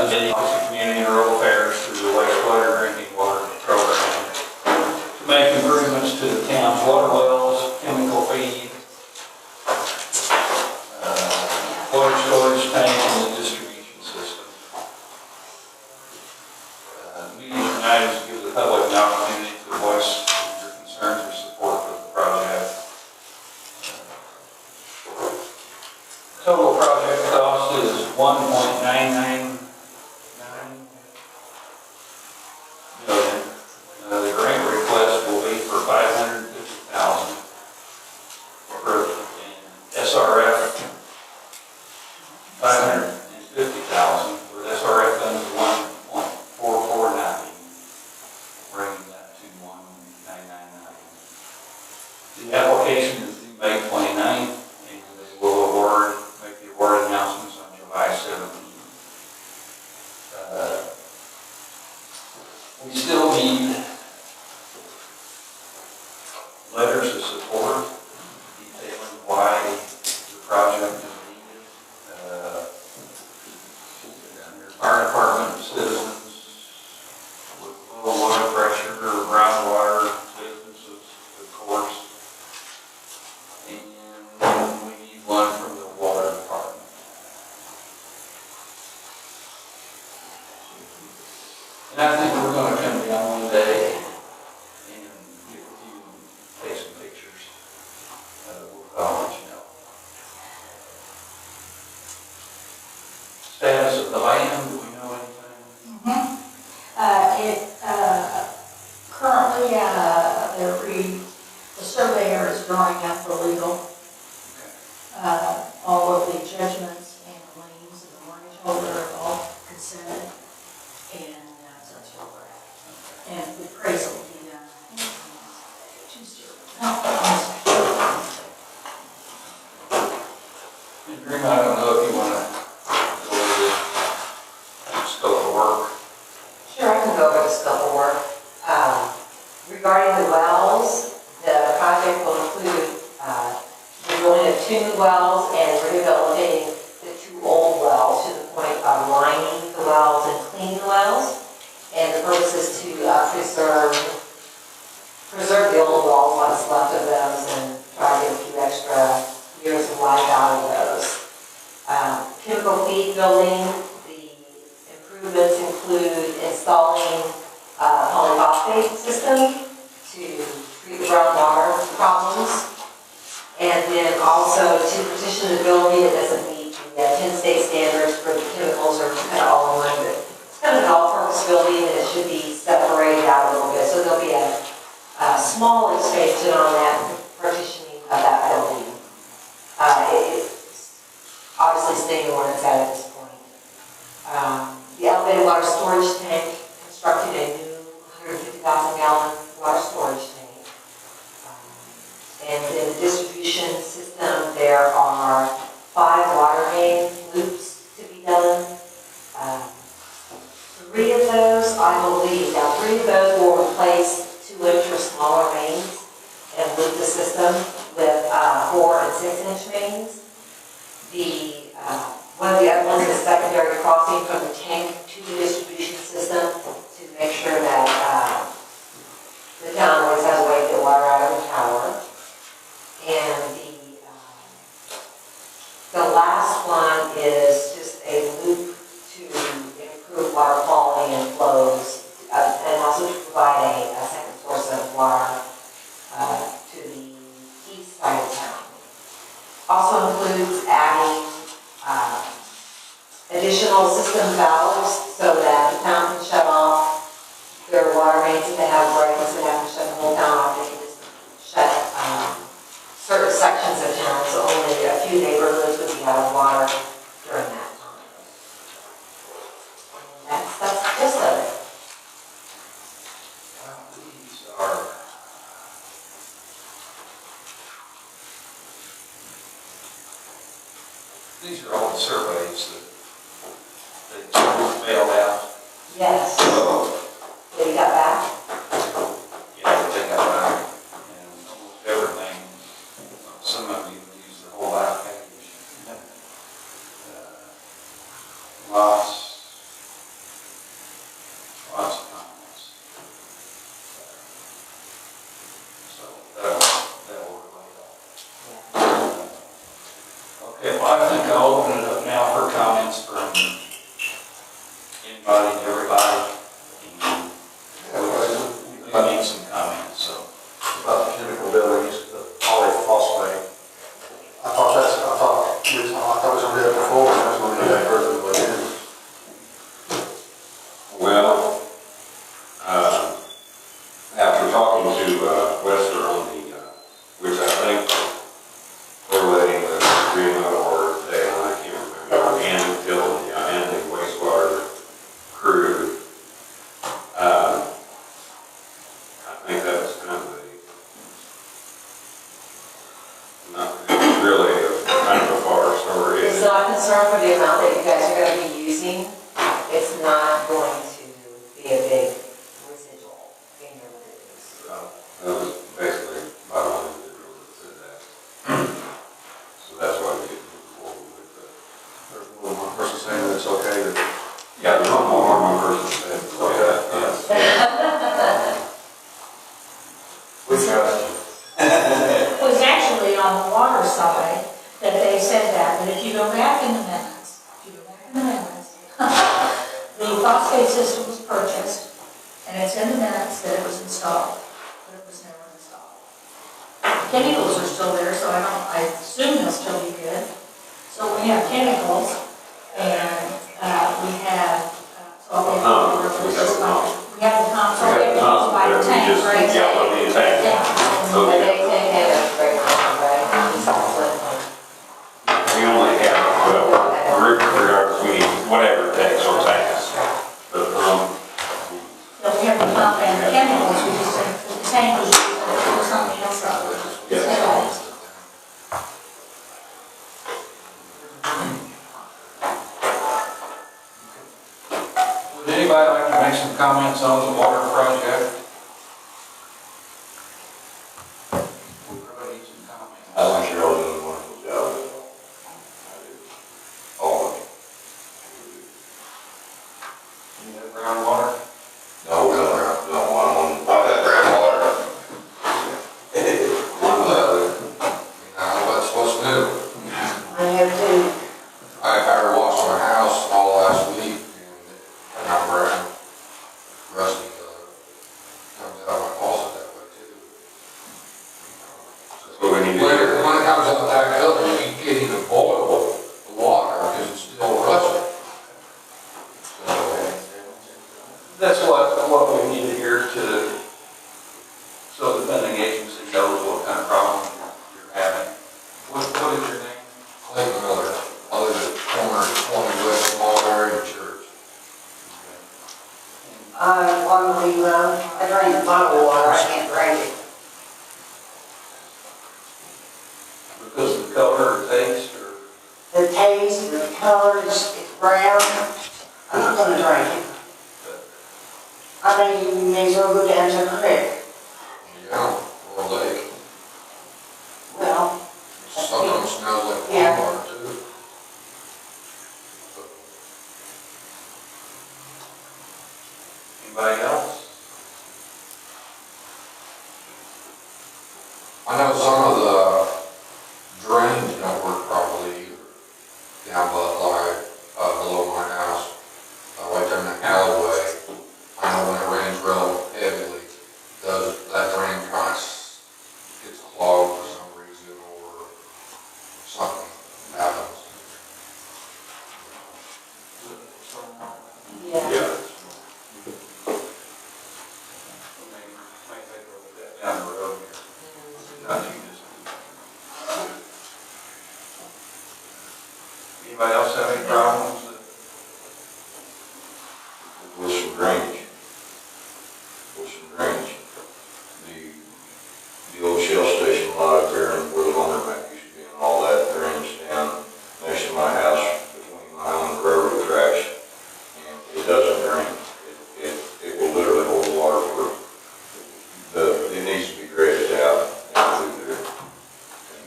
the community and rural affairs through the wastewater drinking water program to make improvements to the town's water wells, chemical feed, water storage tank, and the distribution system. The meeting tonight is to give the public an opportunity to voice your concerns or support for the project. Total project cost is $1.999 million. The grant request will be for $550,000 for SRF, $550,000 for SRF funds 1.449, bringing that to 1.999. The application is due May 29th, and they will make the award announcements on July 17th. We still need letters of support detailing why the project is needed. Fire department, citizens with low water pressure or groundwater, businesses, of course. And we need one from the water department. And I think we're going to come down one day and take some pictures. I'll let you know. Status of the land, do we know anything? Currently, the surveyor is drawing up the legal, all of the judgments and liens of the mortgage holder are all consented, and so that's where we're at. And the appraisal will be done Tuesday. And Dream, I don't know if you want to go over the scope of work. Sure, I can go over the scope of work. Regarding the wells, the project will include drilling of 2 new wells and rehabilitating the 2 old wells to the point of lining the wells and cleaning the wells. And the purpose is to preserve the old wells, what's left of those, and try to get a few extra years of life out of those. Chemical feed building, the improvements include installing a polyphosphate system to treat groundwater problems, and then also to petition the building that doesn't meet the 10 state standards for the chemicals or kind of all in one, but it's kind of an all-purpose building and it should be separated out a little bit. So there'll be a small expansion on that partitioning of that building. It's obviously staying where it's at this point. The elevated water storage tank constructed a new 150,000 gallon water storage tank. And in the distribution system, there are 5 water main loops to be done. 3 of those, I believe, now 3 of those will replace 2-inch or smaller mains and loop the system with 4 and 6-inch mains. One of the other ones is secondary crossing from the tank to the distribution system to make sure that the town always has a way to get water out of the tower. And the last one is just a loop to improve water quality and flows, and also to provide a second source of water to the east side of town. Also includes adding additional system valves so that the town can shut off their water mains if they have breakers that have to shut the whole town off. They can just shut certain sections of town, so only a few neighborhoods would be out of water during that time. And that's the gist of it. These are all the surveys that mailed out. Yes. So, They got back? yeah, they got back. And almost everything, some of you use the whole life package. Lots anybody, everybody. I need some comments, so. About the chemical buildings, the polyphosphate. I thought it was gonna be that before, and I was gonna do that further than what it is. Well, after talking to Wester on the, which I think we're letting the agreement or today, and I can't remember, and the wastewater crew, I think that was kind of not really kind of a far story. It's not a concern for the amount that you guys are going to be using. It's not going to be a big residual in your business. That was basically my one individual that said that. So that's why we didn't move forward with that. There's more than one person saying that it's okay to. Yeah, there's one person said it's okay. Which guy? It was actually on the water side that they said that, but if you go back in the minutes, the phosphate system was purchased, and it's in the minutes that it was installed, but it was never installed. Chemicals are still there, so I assume they'll still be good. So we have chemicals, and we have, we have the pump, so we have to use by the tank, right? Yeah, let me take it. Yeah. But they had a great one, right? We only have, well, we need whatever it takes or takes. But, So we have the pump and the chemicals, we just, the tank was used for something else. yes. Would anybody like to make some comments on the water project? We probably need some comments. I think you're all doing a wonderful job. I do. All of you. You have groundwater? No, we don't want one. That groundwater. That's what's new. I have to. I power washed my house all last week, and I'm brown, rusty color. Comes out of my faucet that way too. So we need to. When it comes out that color, you can't even boil the water because it's still rusty. That's what we need to hear to, so the vending agency knows what kind of problem you're having. What is your name? Clayton Miller, I live at corner 20 West Mulberry Church. On the, I drink bottled water, I can't drink it. Because of the color or taste or? The taste, the color, it's brown, I'm not gonna drink it. I think you may as well go down to the creek. Yeah, or lake. Well, Sometimes smells like Yeah. pond water too. Anybody else? I know some of the drains don't work properly either. Down below my house, right there in the alleyway. I know when it rains real heavily, that drain kind of gets clogged for some reason or something happens. Yeah. Yeah. We may take a look at that down the road here. Not too distant. Anybody else have any problems? With some drainage. The old Shell station lot up there and where the laundromat used to be and all that drains down next to my house between my home and the railroad tracks. And it doesn't drain. It will literally hold the water for, it needs to be graded out and through there.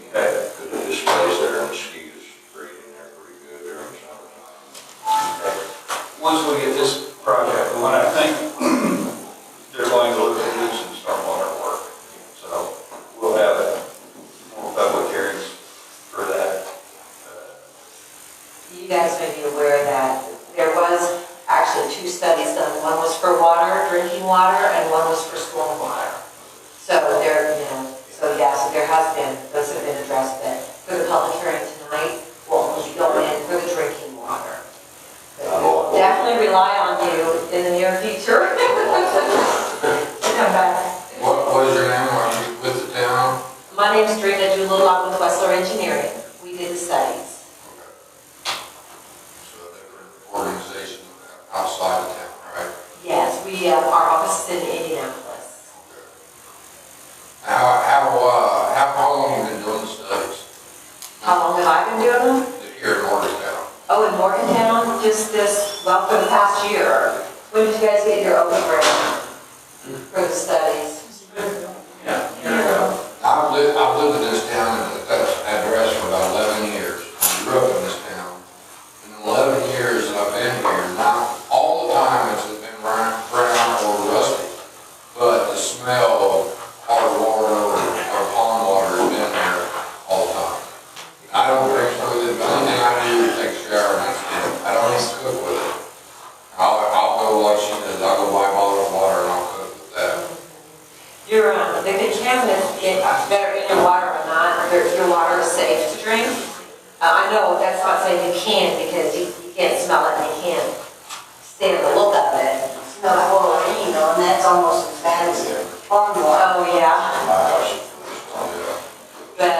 Because it just stays there and mosquitoes breed in there pretty good during the summertime. Once we get this project going, I think they're going to look at doing some stormwater work. So we'll have more public hearings for that. You guys may be aware that there was actually 2 public hearing tonight, will only go in for the drinking water. Definitely rely on you in the near future to come back. What is your name? Are you with the town? My name is Drina Doolittle. I'm with Wessler Engineering. We did the studies. So a different organization outside of town, right? Yes, our office is in Indianapolis. How long have you been doing the studies? How long have I been doing them? Here in Morgantown? Oh, in Morgantown, just for the past year. When did you guys get your open grant for the studies? Yeah. I've lived in this town at that address for about 11 years. I grew up in this town. In the 11 years that I've been here, not all the time has it been brown or rusty, but the smell of hard water or pond water has been there all the time. I don't drink with it, the only thing I do is take a shower and that's it. I don't even cook with it. I'll go like she does, I'll go buy a bottle of water and I'll cook with that. The contaminants that are in your water or not, your water is safe to drink. I know that's not saying you can because you can't smell it and you can't stand the look of it. Smell like chlorine, and that's almost as bad as farm water. Oh, yeah. But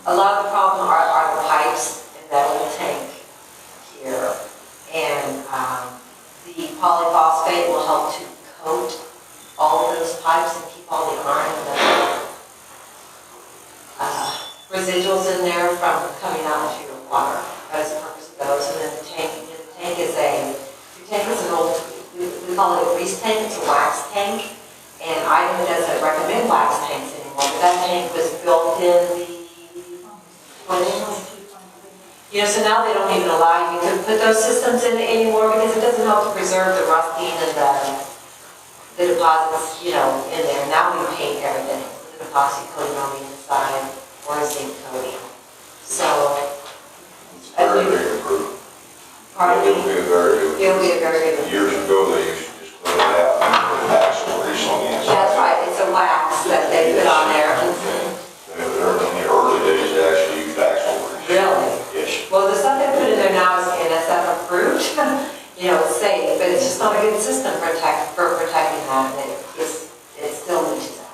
a lot of the problem are the pipes in that little tank here. And the polyphosphate will help to coat all of those pipes and keep all the iron and the residuals in there from coming out into your water. That is the purpose of those. And then the tank is an old, we call it a grease tank, it's a wax tank. And Idaho doesn't recommend wax tanks anymore, but that tank was built in the 20s. So now they don't even allow you to put those systems in it anymore because it doesn't help to preserve the rusting and the deposits, in there. Now we paint everything with an epoxy coating on the inside or a zinc coating. So, Very big improvement. pardon It'll me? be a very good. It'll be a very good. Years ago, they used to just clean it out and put actual grease on the inside. That's right, it's a wax that they put on there. In the early days, they actually used actual grease. Really? Yes. Well, the stuff they put in there now is NSF approved. It's safe, but it's just not a good system for protecting that. It still leaches out.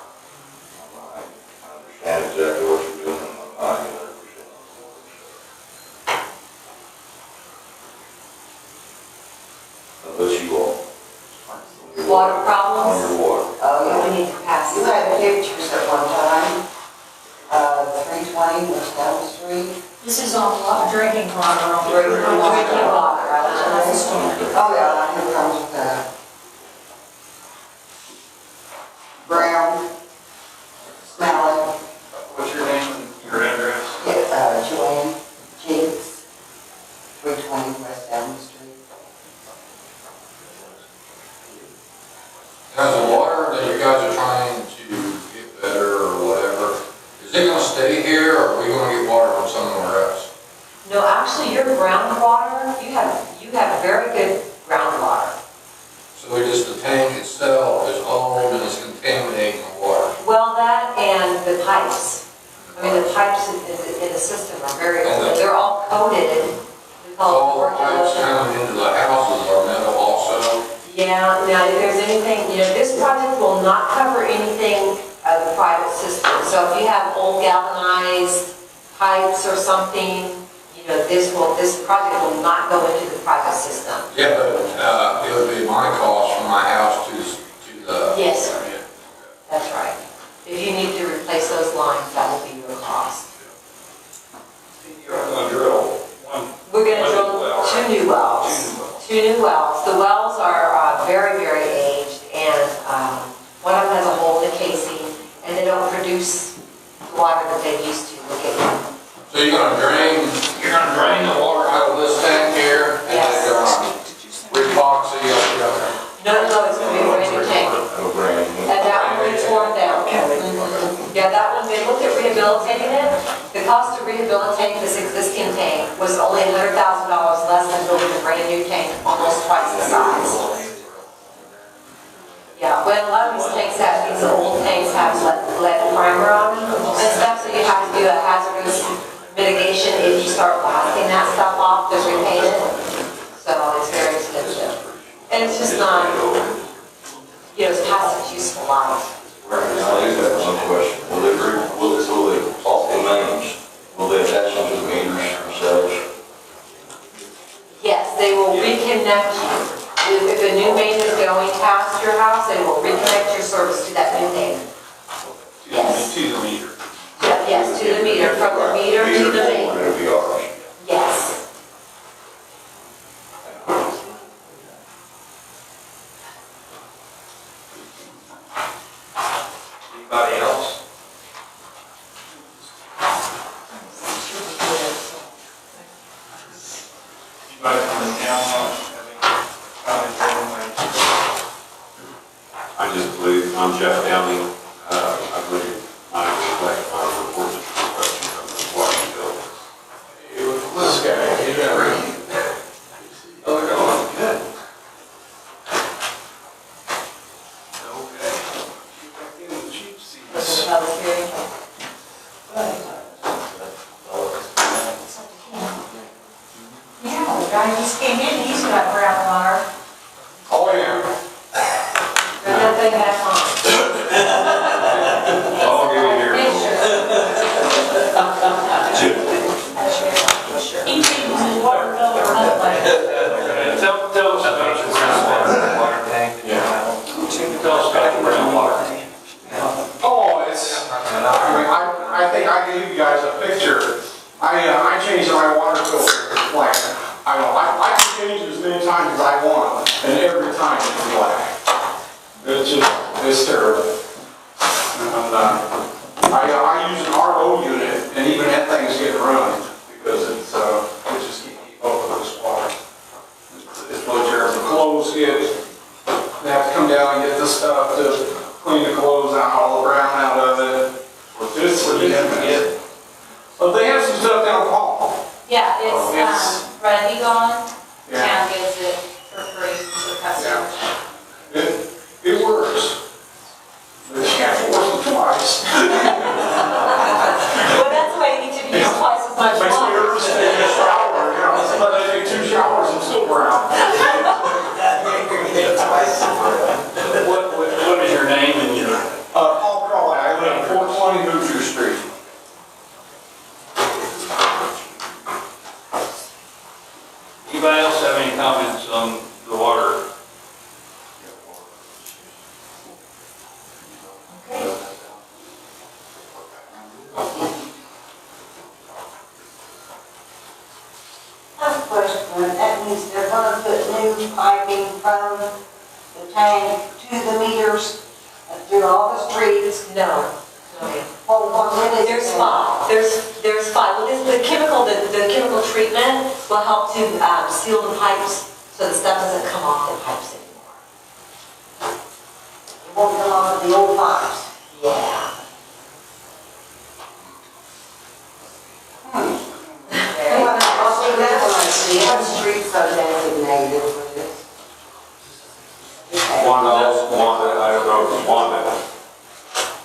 I understand exactly what you're doing, and I'm 100%. Unless you are. Water problems? On your water. Oh, We yeah. need capacity. You had pictures at one time, 320 West Elm Street. This is on drinking water. Drinking water. Oh, yeah, here comes the brown, smelling, What's your name and your address? Joanne Jakes, 320 West Elm Street. Has the water that you guys are trying to get better or whatever, is it gonna stay here or are we gonna get water from somewhere else? No, actually, your groundwater, you have very good groundwater. So the tank itself is old and it's contaminating the water. Well, that and the pipes. I mean, the pipes in the system are very old. They're all coated. We call it All the pipes tuberculosis. coming into the houses are metal also. Yeah, now if there's anything, this project will not cover anything of the private system. So if you have old galvanized pipes or something, this project will not go into the private system. Yeah, but it would be my cost from my house to the. Yes, sir. That's right. If you need to replace those lines, that will be your cost. You're going to drill one. We're going to drill well, two new wells. Two new wells. The wells are very, very aged, and one of them has a hole in the casing, and they don't produce the water that they used to. So you're gonna drain the water out of this tank here and then Yes. you're gonna epoxy up the other. No, it's going to be a brand new tank. No brand new. And that one we torn down. Yeah, that one, they looked at rehabilitating it. The cost to rehabilitate this existing tank was only $100,000 less than building a brand new tank, almost twice the size. Yeah, well, a lot of these tanks have, these old tanks have lead primer on them and stuff, so you have to do a hazardous mitigation if you start blasting that stuff off to repaint it. So it's very expensive. And it's just not, you know, it's past its useful life. I do have one question. Will the awful names, will they attach them to the meters themselves? Yes, they will reconnect you. If a new main is going past your house, they will reconnect your service to that new main. Yes. To the meter. Yes, to the meter, from the meter to the main. It'll be ours. Yes. Anybody else? Anybody from the town have any comments on that? I just believe, I'm Jeff Downey, I believe I reflect my report to the question of the water bill. This guy, you got ready. Oh, they're going good. Okay. Back in the cheap seats. Was the public hearing? Yeah, the guy just came in, he's got groundwater. Oh, yeah. Turn that thing back on. I'll give you here. He changes his water bill or nothing. Tell us about your groundwater tank. Yeah. Tell us about your groundwater tank. Oh, I think I gave you guys a picture. I changed my water filter, like, I can change it as many times as I want, and every time it's black. It's terrible. And, I use an RO unit, and even that thing's getting ruined, because it just can't keep up with this water. It's really terrible. The clothes they have to come down and get the stuff to clean the clothes out, all the brown out of it. It's ridiculous. But they have some stuff down the hall. Yeah, Oh, it's, ready gone, Yeah. town gives it for free to the customers. It works. But you have to wash it twice. Well, that's why you need to use twice as much Makes me water. nervous to take a shower, you know, but I take 2 showers and still brown. What is your name and your? Paul Crawley, I live at 420 Hoosier Street. Anybody else have any comments on the water? I have a question. That means they're gonna put new piping from the tank to the meters through all the streets. No. When is There's it? five. There's five. Well, the chemical treatment will help to seal the pipes so the stuff doesn't come off the pipes anymore. It won't come off of the old pipes. Yeah. I'll see that when I see it. What streets are designated for this? Okay. One, I don't know if it's Wanda.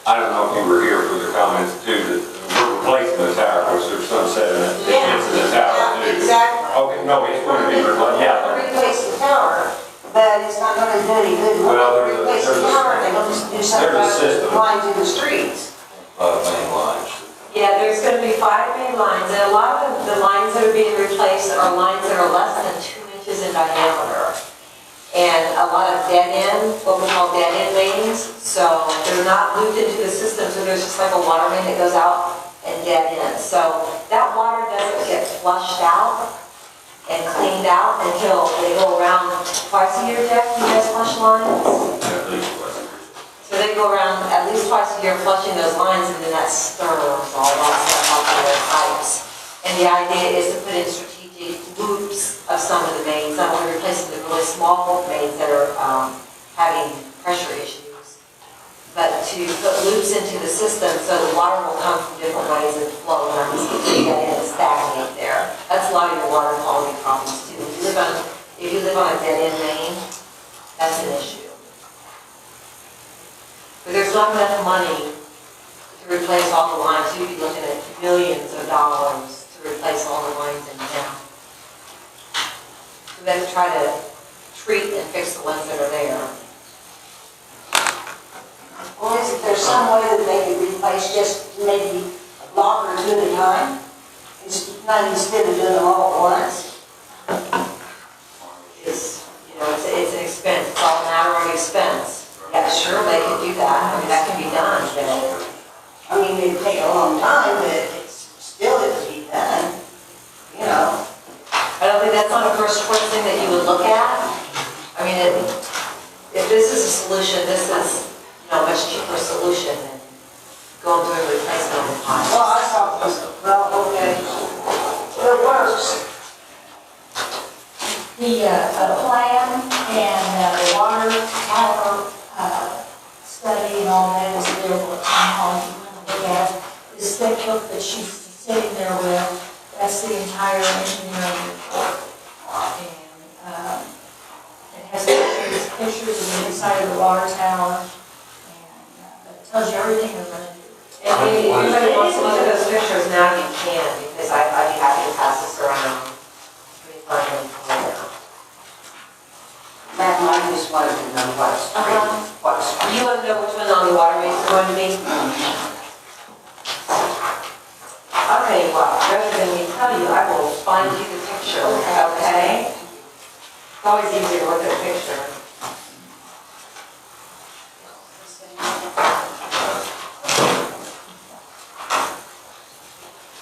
I don't know if you were here for the comments too, that we're replacing the tower, because there's some sediment that gets in the tower Yeah, too. exactly. Okay, no, it's going to be replaced, yeah. Replace the tower, but it's not gonna do any good. Well, When they replace the tower, they're gonna do something there's a about system. the lines in the streets. Main lines. Yeah, there's going to be 5 main lines, and a lot of the lines that are being replaced are lines that are less than 2 inches in diameter. And a lot of dead end, what we call dead end mains, so they're not looped into the system, so there's just like a water main that goes out and dead end. So that water doesn't get flushed out and cleaned out until they go around twice a year. Jeff, you guys flush lines? At least twice. So they go around at least twice a year flushing those lines, and then that stirs all that stuff out of their pipes. And the idea is to put in strategic loops of some of the mains, not only replacing the really small mains that are having pressure issues, but to put loops into the system so the water will come from different ways and flow around the system and stagnate there. That's a lot of your water quality problems too. If you live on a dead end main, that's an issue. not enough money to replace all the lines. You'd be looking at millions of dollars to replace all the lines in town. So we have to try to treat and fix the ones that are there. Well, is there some way that they could replace just maybe a block or two at a time? Not instead of doing them all at once? It's an expense, it's all a matter of expense. Yeah, sure, they could do that, I mean, that can be done, but I mean, it'd take a long time, but it's still it would be done, you know? I don't think that's not a first choice thing that you would look at. I mean, if this is a solution, this is, a much cheaper solution than going through and replacing all the piles. Well, I thought, well, okay, it works. The plan and the water tower study and all that is available at town hall. If you want to look at this thick book that she's sitting there with, that's the entire engineering report. And it has pictures of the inside of the water tower, and it tells you everything they're going to do. And if anybody wants to look at those pictures now, you can, because I'd be happy to pass this around. Pretty fun and fun now. Ma'am, I just wanted to know what street, what street. You want to know which one on the water mains are going to be? I'll tell you what, rather than me tell you, I will find you the picture, okay? It's always easier to look at a picture.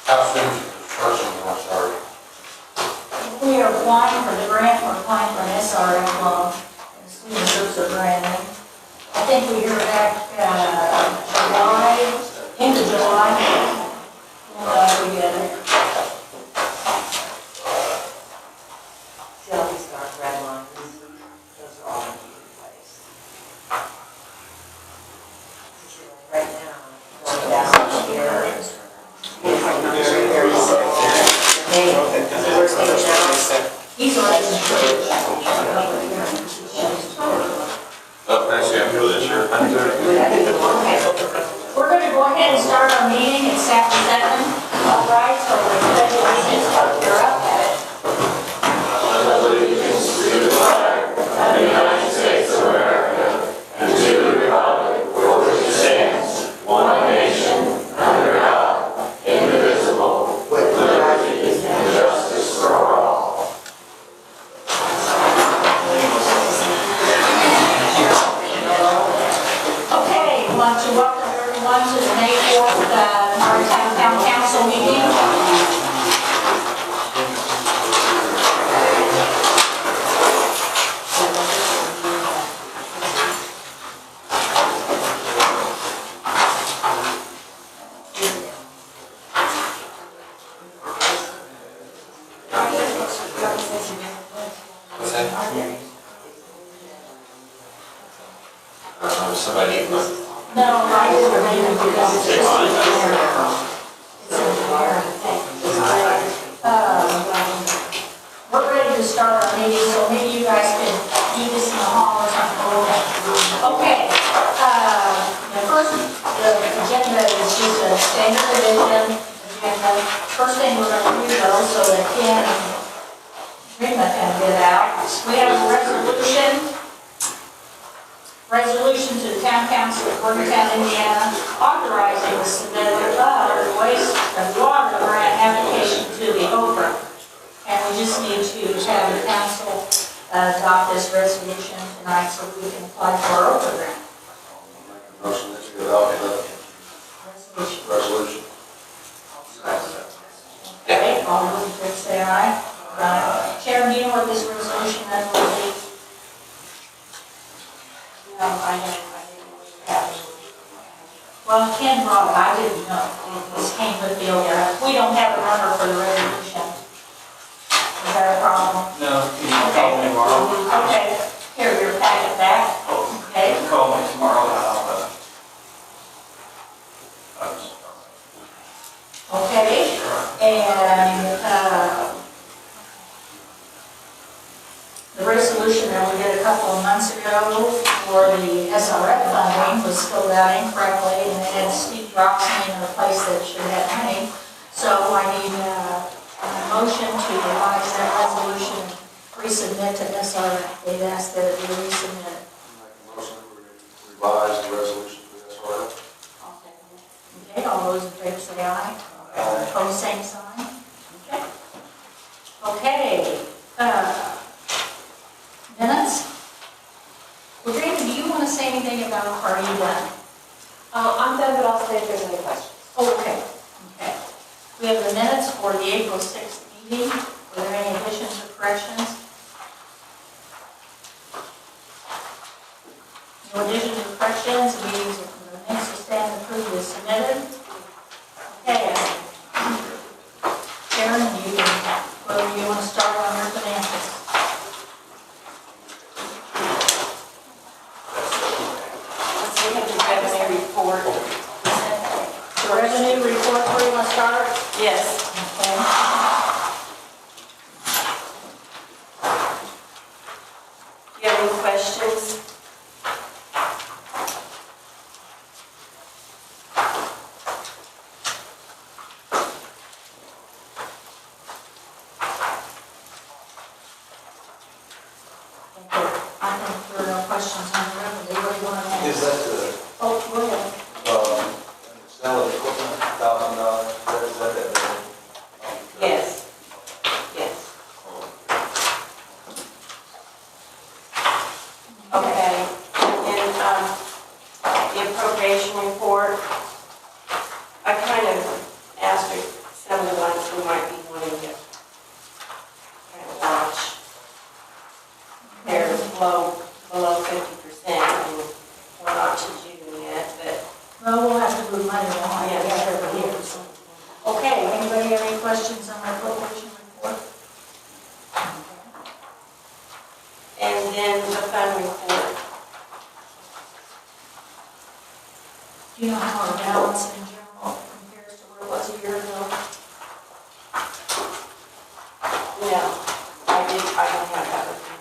How soon is the person going to start? We are applying for the grant, we're applying for an SRF loan, as soon as those are granted. I think we hear back, July, end of July. We get it. See how these dark red lines, those are all going to be replaced. Right now, going down here, it's very, very simple. Hey, so we're taking out. He's already in church. Oh, thanks, yeah, for this year. We're going to go ahead and start our meeting at 7:07. All right, so the pledge of allegiance, you're up at it. Allegiance to the flag of the United States of America and to the republic for which it stands, one nation, under God, indivisible, with liberty and justice for all. Okay, I want to welcome everyone to the May 4th Morgantown Town Council meeting. What's that? Somebody, No, I didn't really do that. It's just in there. We're ready to start our meeting, so maybe you guys can do this in the hall or something. Okay, the first, the agenda is just a standard revision agenda. First thing we're going to do though, so that Ken and Rima can get out, we have a resolution to the Town Council of Morgantown, Indiana, authorizing the submittal of the waste and water grant application to the OPRA. And we just need to have the council adopt this resolution tonight so we can apply for our OPRA grant. Motion that you adopt the resolution. Okay, all those in favor say aye. Aye. Sharon, do you know what this resolution then will be? No, I didn't have it. Well, Ken brought it, I didn't know. This came with the OPRA. We don't have a number for the resolution. Is that a problem? No, you can call me tomorrow. Okay, here, your packet back. Okay. You can call me tomorrow, Okay, and, the resolution that we did a couple of months ago for the SRF funding was filled out incorrectly, and it had Steve Roxney in a place that should have money. So I need a motion to revise that resolution, and resubmit to SRF. They've asked that it be resubmitted. Make a motion to revise the resolution for the SRF. Okay, all those in favor say aye. Opposed, same sign. Okay. Okay, minutes? Lorraine, do you want to say anything about, are you done? I'm done, but I'll stay if there's any questions. Oh, okay, okay. We have the minutes for the April 6th meeting. Were there any additions or corrections? No additions or corrections, the meetings, the minutes to stand approved is submitted. Okay. Karen, well, you want to start on your financials? Let's look at the revenue report. The revenue report, where you want to start? Yes. Okay. Do you have any questions? I think there are no questions on the revenue. What do you want to ask? Is that the, Oh, go ahead. sale of equipment, $1,000, is that that? Yes. Yes. Okay. And the appropriation report, I kind of asked her some of the ones we might be wanting to kind of watch. They're below 50%, and we're not to June yet, but Well, we'll have to move money on, Yeah. every year, so. Okay, anybody have any questions on our appropriation report? and then the fund report. Do you know how our balance in general compares to where it was a year ago? No, I don't have that with me.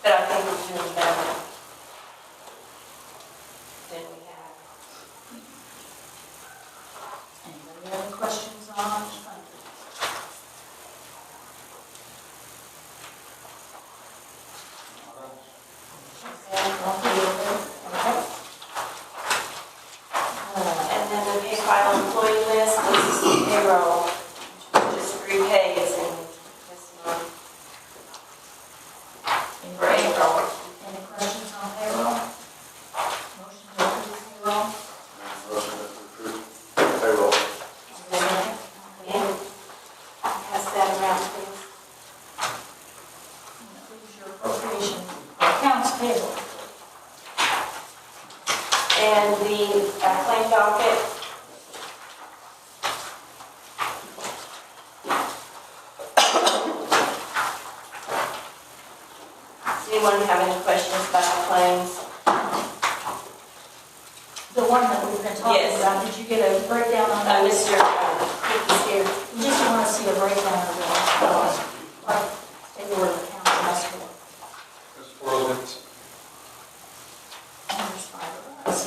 But I think we're doing better than we have. Anybody have any questions on the fund? Okay, don't be okay. Okay. And then the pay file employee list, this is the payroll, which we just repays in this month for April. Any questions on payroll? Motion to approve payroll? Motion to approve payroll. And pass that around, please. Includes your appropriation, accounts payable. And the claim docket. Does anyone have any questions about the claims? The one that we've been talking Yes. about, did you get a breakdown on that? Mr. It's here. We just want to see a breakdown of the, like, take over the accounts and that's for. There's 4 limits. And there's 5 of us.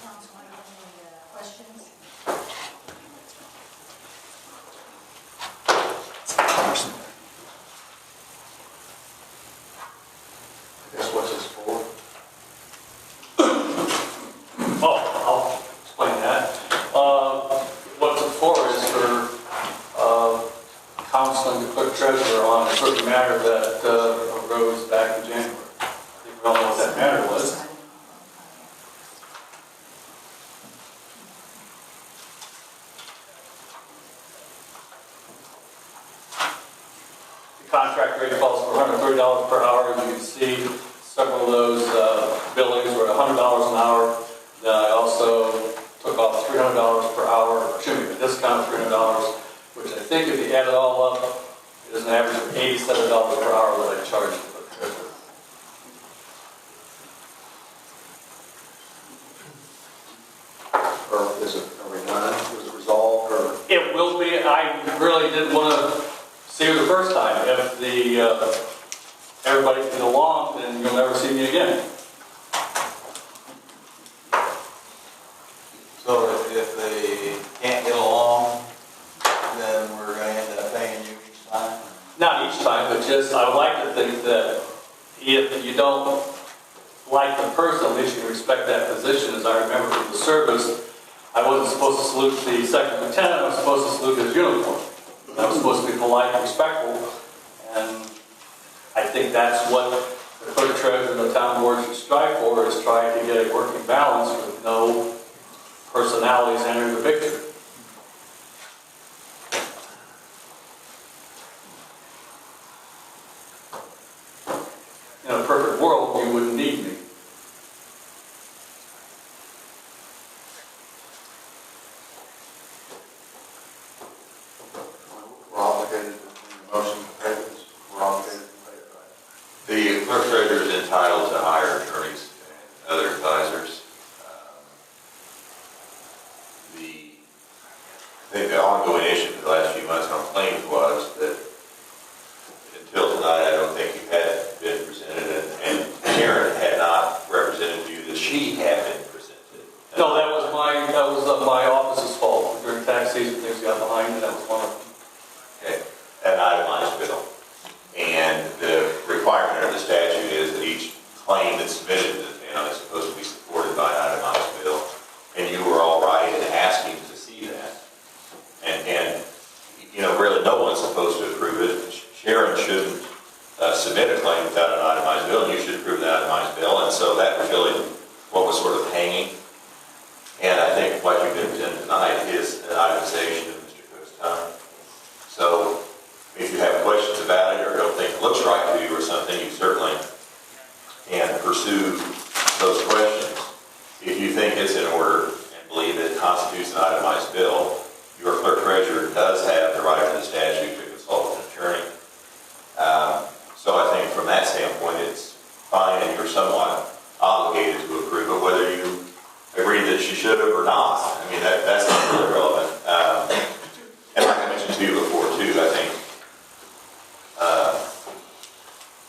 Council, any questions? Guess what's this for? Oh, I'll explain that. What the for is for counseling the clerk treasurer on a certain matter that arose back in January. I think we all know what that matter was. contract rate calls for $130 per hour. You can see several of those billings were $100 an hour. Then I also took off $300 per hour, or excuse me, a discount of $300, which I think if you add it all up, it is an average of $87 per hour that I charge for the treasurer. Or is it, are we done? Was it resolved or? It will be. I really didn't want to see her the first time. If everybody can get along, then you'll never see me again. So if they can't get along, then we're gonna end up paying you each time? Not each time, but just, I would like to think that if you don't like the person, at least you respect that position. As I remember from the service, I wasn't supposed to salute the second lieutenant, I was supposed to salute his uniform. I was supposed to be polite and respectful, and I think that's what the clerk treasurer and the town board should strive for, is try to get a working balance with no personalities entering the picture. In a perfect world, you wouldn't need me. We're obligated to, motion to pay this, we're obligated to pay it, right? The clerk treasurer is entitled to hire attorneys and other advisors. I think the ongoing issue for the last few months on claims was that until tonight, I don't think you had been presented, and Karen had not represented you that she had been presented. No, that was my office's fault. During tax season, things got behind, and that was one of them. Okay, an itemized bill. And the requirement of the statute is that each claim that's submitted to the town is supposed to be supported by an itemized bill. And you were all right in asking to see that. And you know, really no one's supposed to approve it. Sharon shouldn't submit a claim without an itemized bill, and you should approve the itemized bill. And so that was really what was sort of hanging. And I think what you've been presented tonight is an itemization of Mr. Cook's time. So if you have questions about it or don't think it looks right to you or something, you certainly can pursue those questions. If you think it's in order and believe it constitutes an itemized bill, your clerk treasurer does have the right under the statute to consult with an attorney. So I think from that standpoint, it's fine, and you're somewhat obligated to approve it, whether you agree that she should have or not. I mean, that's not really relevant. And like I mentioned to you before, too, I think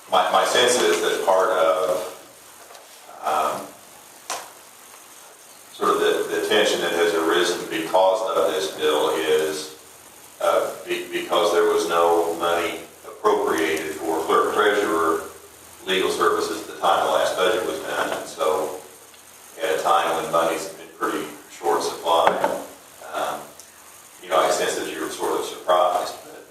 my sense is that part of sort of the tension that has arisen because of this bill is because there was no money appropriated for clerk treasurer legal services at the time the last budget was done. And so at a time when money's been pretty short supply, you know, I sense that you're sort of surprised, but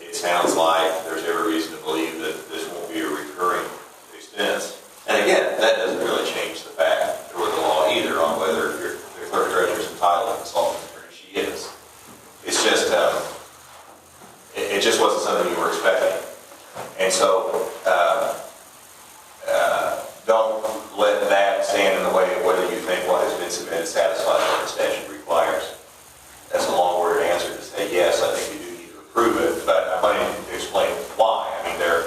it sounds like there's every reason to believe that this won't be a recurring expense. And again, that doesn't really change the fact or the law either on whether the clerk treasurer is entitled to consult with an attorney. She is. It's just, it just wasn't something you were expecting. And so, don't let that stand in the way of whether you think what has been submitted satisfies what the statute requires. That's a long-worded answer to say, yes, I think you do need to approve it, but I'm wanting to explain why. I mean, there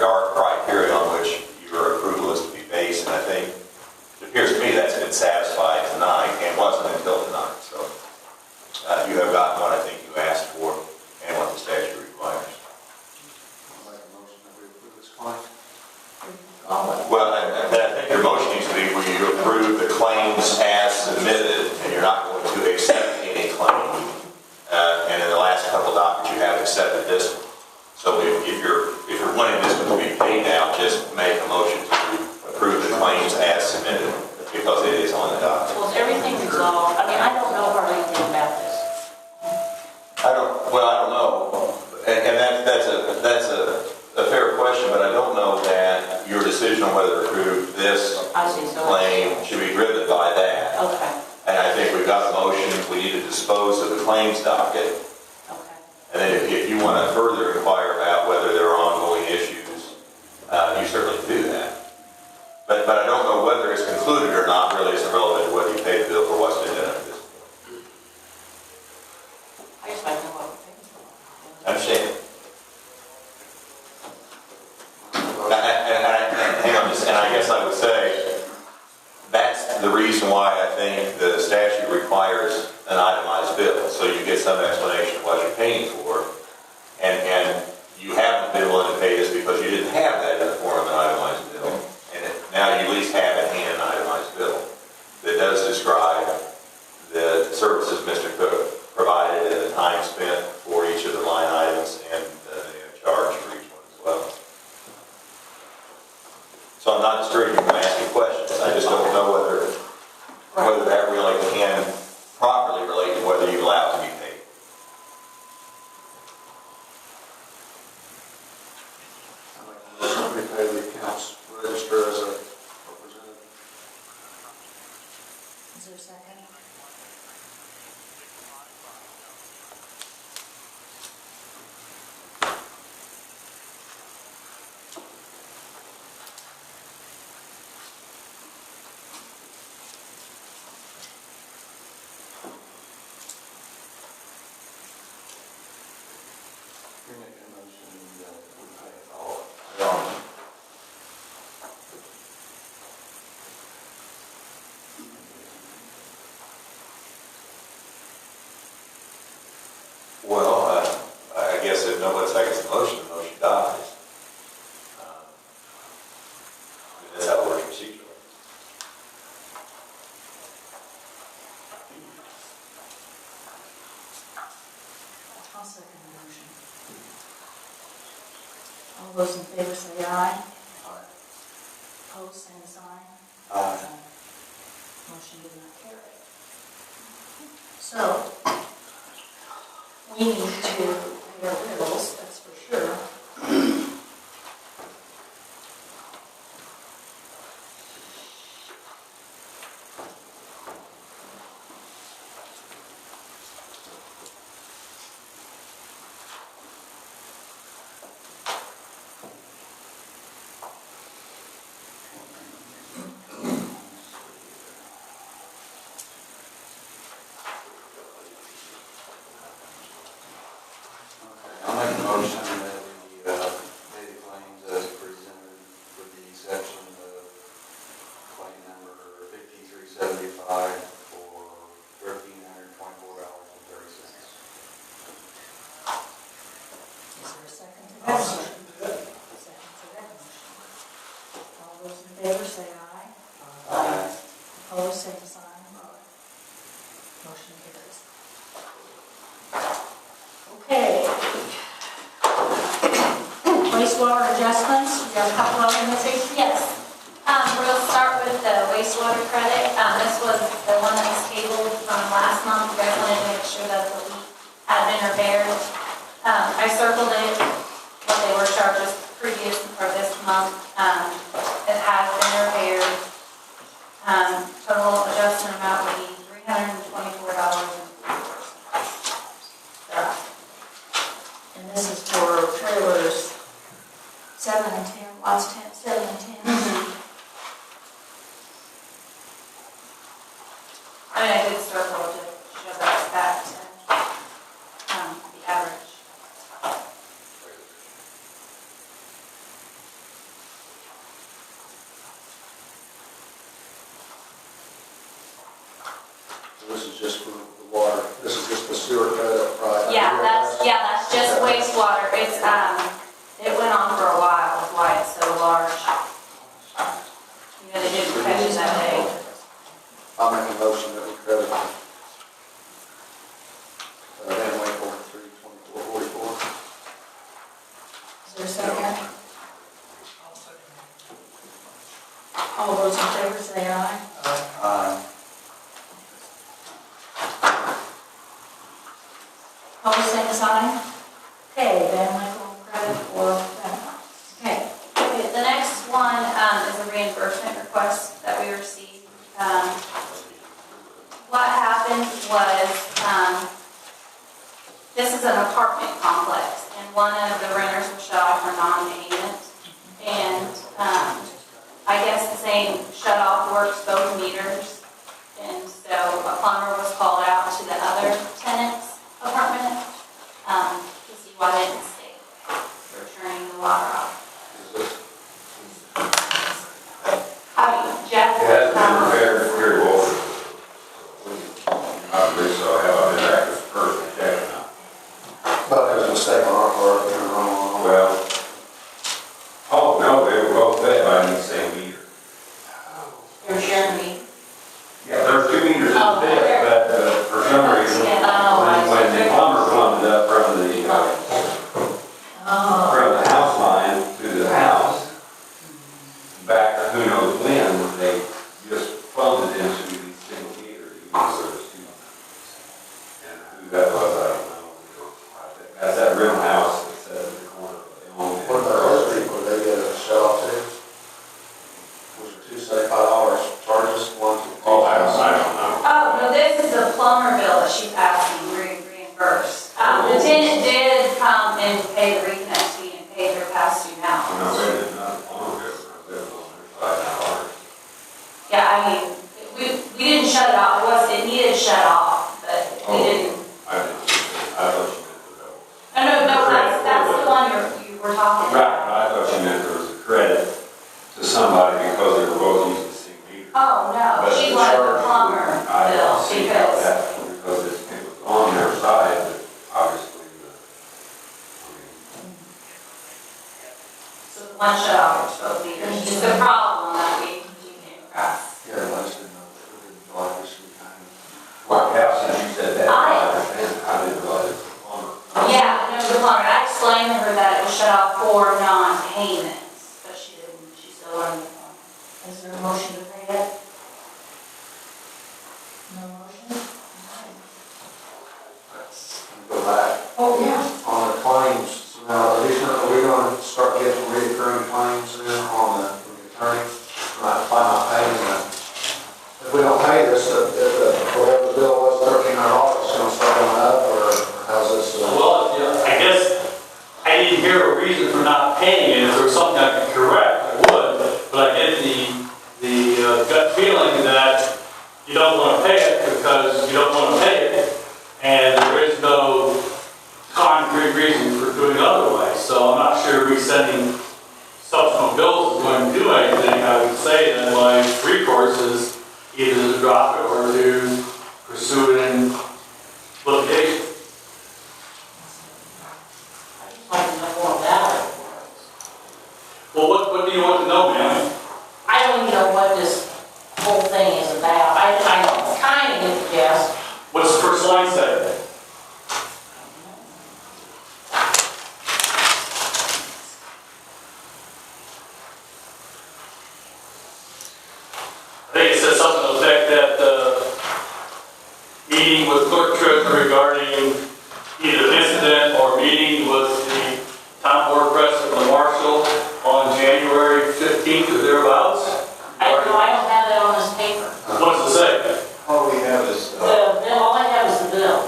are criteria on which your approval is to be based, and I think it appears to me that's been satisfied tonight and wasn't until tonight. So you have gotten what I think you asked for and what the statute requires. I'll make a motion that we approve this claim. Well, I think your motion needs to be where you approve the claims as submitted, and you're not going to accept any claim. And in the last couple of documents, you have accepted this one. So if you're wanting this one to be paid out, just make a motion to approve the claims as submitted, because it is on the document. Was everything resolved? I mean, I don't know hardly anything about this. I don't know. And that's a fair question, but I don't know that your decision on whether to approve this claim should be driven by that. Okay. And I think we've got a motion, we need to dispose of the claims docket. Okay. And then if you you want to further inquire about whether there are ongoing issues, you certainly do that. But I don't know whether it's concluded or not, really isn't relevant to whether you pay the bill for what's been done at this point. I just like to know what we're paying for. Understand? And hang on, and I guess I would say, that's the reason why I think the statute requires an itemized bill, so you get some explanation of what you're paying for. And you haven't been willing to pay this because you didn't have that in the form of an itemized bill. Now you at least have in hand an itemized bill that does describe the services Mr. Cook provided and the time spent for each of the line items and the charge for each one as well. So I'm not discouraging you from asking questions. I just don't know whether that really can properly relate to whether you allow it to be paid. We pay the accounts register as a representative. Is there a second? You're making a motion that we pay it all. Well, I guess if nobody seconds the motion dies. I mean, that's how it works procedurally. I'll second the motion. All those in favor say aye. Opposed, same sign. Motion did not carry. So, we need to pay our bills, that's for sure. I'll make a motion that we pay the claims as presented with the exception of claim number 5375 for $1,324.30. Is there a second to that motion? Second to that motion. All those in favor say aye. Opposed, same sign. Motion carries. Okay. Wastewater adjustments, we have a couple of them, Missy? Yes. We'll start with the wastewater credit. This was the one that was tabled from last month. You guys wanted to make sure that the leak had been repaired. I circled it, what they were charged us previous for this month. It has been repaired. Total adjustment amount would be $324.04. And this is for trailers 7 and 10, lots 10, 7 and 10. I mean, I did circle to show that the average. So this is just for the water, this is just the sewer credit, right? That's just wastewater. It's, it went on for a while, that's why it's so large. You know, they didn't catch it that day. I'll make a motion that we credit Van Winkle $324.44. Is there a second? All those in favor say aye. Opposed, same sign. Okay, Van Winkle credit for that. Okay. Okay, the next one is a reimbursement request that we received. What happened was, this is an apartment complex, and one of the renters was shut off for non-payment. And I guess the same shut off works both meters. And so a plumber was called out to the other tenant's apartment to see why they didn't stay for turning the water off. Jeff? Yeah, it's been very well. I believe so, I have an active person checking out. But there's a mistake on our part, we were wrong. Well, oh, no, they were both fed by the same meter. You're sharing me. Yeah, there's 2 meters in the Oh, pit, there. but for some reason, when the plumber plumbed it up from the house line to the house, back, who knows when, they just plumbed it into the single meter, even though there was 2. And who that was, I don't know. That's that real house that says in the corner, but they own it. What about those people, they get a shut off too? Was it 2 $75 charges, 1 to 2? Oh, I don't know. Oh, no, this is the plumber bill that she's asking reimbursed. The tenant did come and pay the reconnect fee and pay their past due No, now. they did not, on it, they were on their side, Yeah, I mean, we didn't shut it off, it needed shut off, but we didn't. I thought you meant the bill. No, that's the one you were talking Right, about. I thought you meant there was a credit to somebody because they were both using the same meter. Oh, no, But she the wanted the charge- plumber I bill don't see how because, that, because it was on their side, but obviously, so the one shut off for both meters. It's the problem that we came across. Yeah, I just didn't know, we didn't like this, we kind of. Well, yeah, since you said that, I understand, I didn't realize it was a plumber. Yeah, no, the plumber, I explained to her that it was shut off for non-payments, but she didn't, she still wanted the plumber. Is there a motion to pay it? No motion? Go back Oh, yeah. on the claims, so now, are we gonna start getting reoccurring claims then on the, from the attorney? By not paying them? If we don't pay this, whatever the bill was, $1,300, it's gonna start going up, or how's this? Well, yeah, I guess I didn't hear a reason for not paying it. If there was something I could correct, I would. But I get the gut feeling that you don't want to pay it because you don't want to pay it. And there is no concrete reason for doing otherwise. So I'm not sure resending subsequent bills is going to do anything. I would say that my recourse is either to drop it or to pursue it in litigation. I just like to know more about it. Well, what do you want to know, ma'am? I don't even know what this whole thing is about. I kind of get the gist. What's the first line say? I think it says something to the effect that meeting with clerk treasurer regarding either incident or meeting with the town board president or marshal on January 15th or thereabouts. I don't have that on this paper. What does it say? All we have is, The bill, all I have is the bill.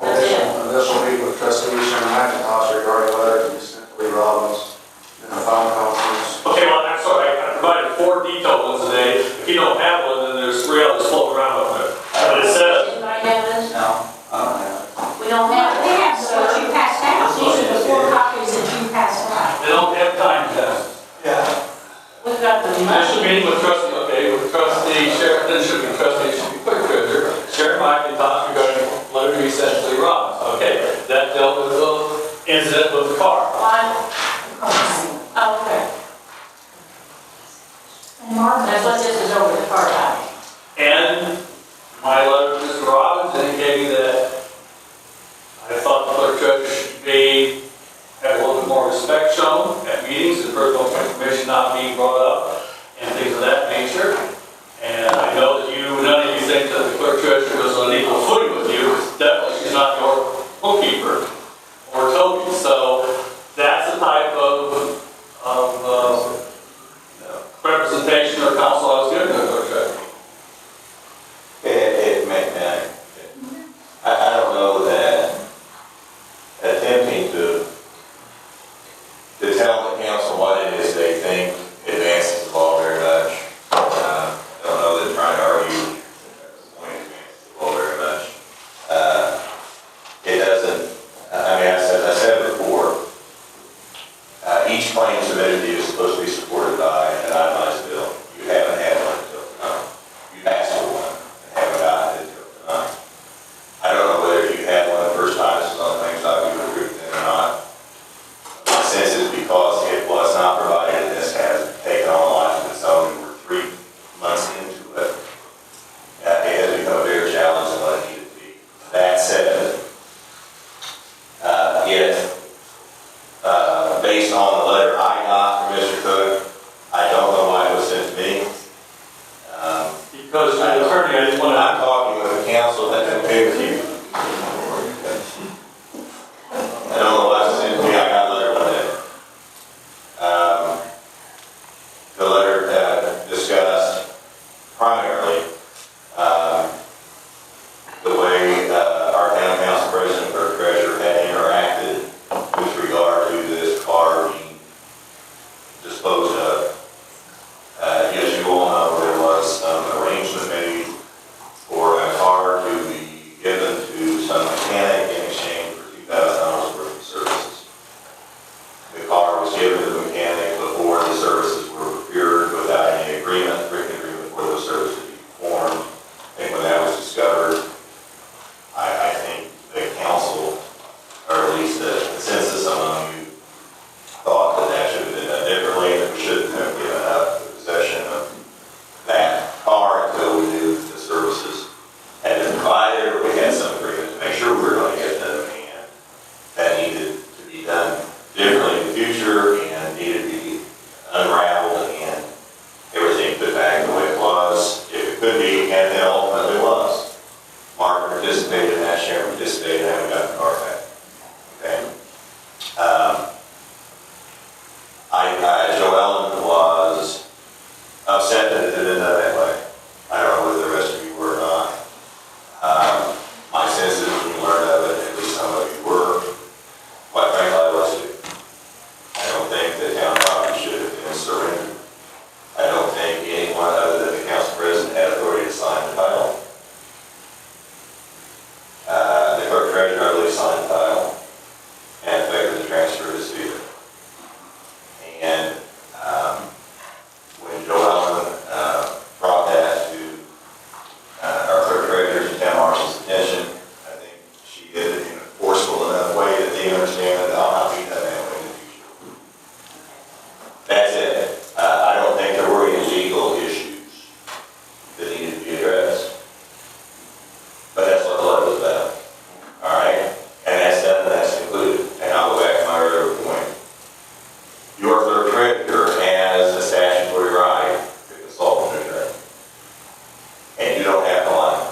That's it. initial meeting with trustee Sharon McIntosh regarding letter to be sent to Lee Robbins in a phone conference. Okay, well, I'm sorry, I provided 4 detailed ones today. If you don't have one, then there's 3 others floating around up there. But it says, Anybody have this? No, I don't have it. We don't have it. We have the ones you passed out. These are the 4 copies that you passed out. they don't have time test. Yeah. We've got the Initial money. meeting with trustee, okay, with trustee Sharon, then should be trustee, it should be clerk treasurer. Sharon McIntosh regarding letter to be sent to Lee Robbins. Okay, that dealt with the incident with the car. Oh, okay. That's what this is over the car time. And my letter to Mr. Robbins indicating that I thought the clerk treasurer should be, have a little bit more respect shown at meetings and personal information not being brought up and things of that nature. And I know that none of you think that the clerk treasurer is on equal footing with you. Definitely she's not your bookkeeper or Toby. So that's the type of representation or counsel I was giving to the clerk treasurer. I don't know that attempting to could be, and then ultimately was. Mark participated in that, Sharon participated, and we got the car back. Okay? Joe Ellen was upset that it didn't end that way. I don't know whether the rest of you were or not. My sense is when you learned of it, at least some of you were, quite frankly, I was too. I don't think the town property should have been surrendered. I don't think anyone other than the council president had authority to sign the title. The clerk treasurer, I believe, signed the title and effected the transfer of this deed. And when Joe Ellen brought that to our clerk treasurer and town marshal's attention, I think she did it in a forceful enough way that they understand that I'll not be that way in the future. That's it. I don't think there were any legal issues that needed to be addressed. But that's what the letter was about. All right? And that's done and that's concluded. And I'll go back to my earlier point. Your clerk treasurer has a statutory right to consult with an attorney. And you don't have to lie.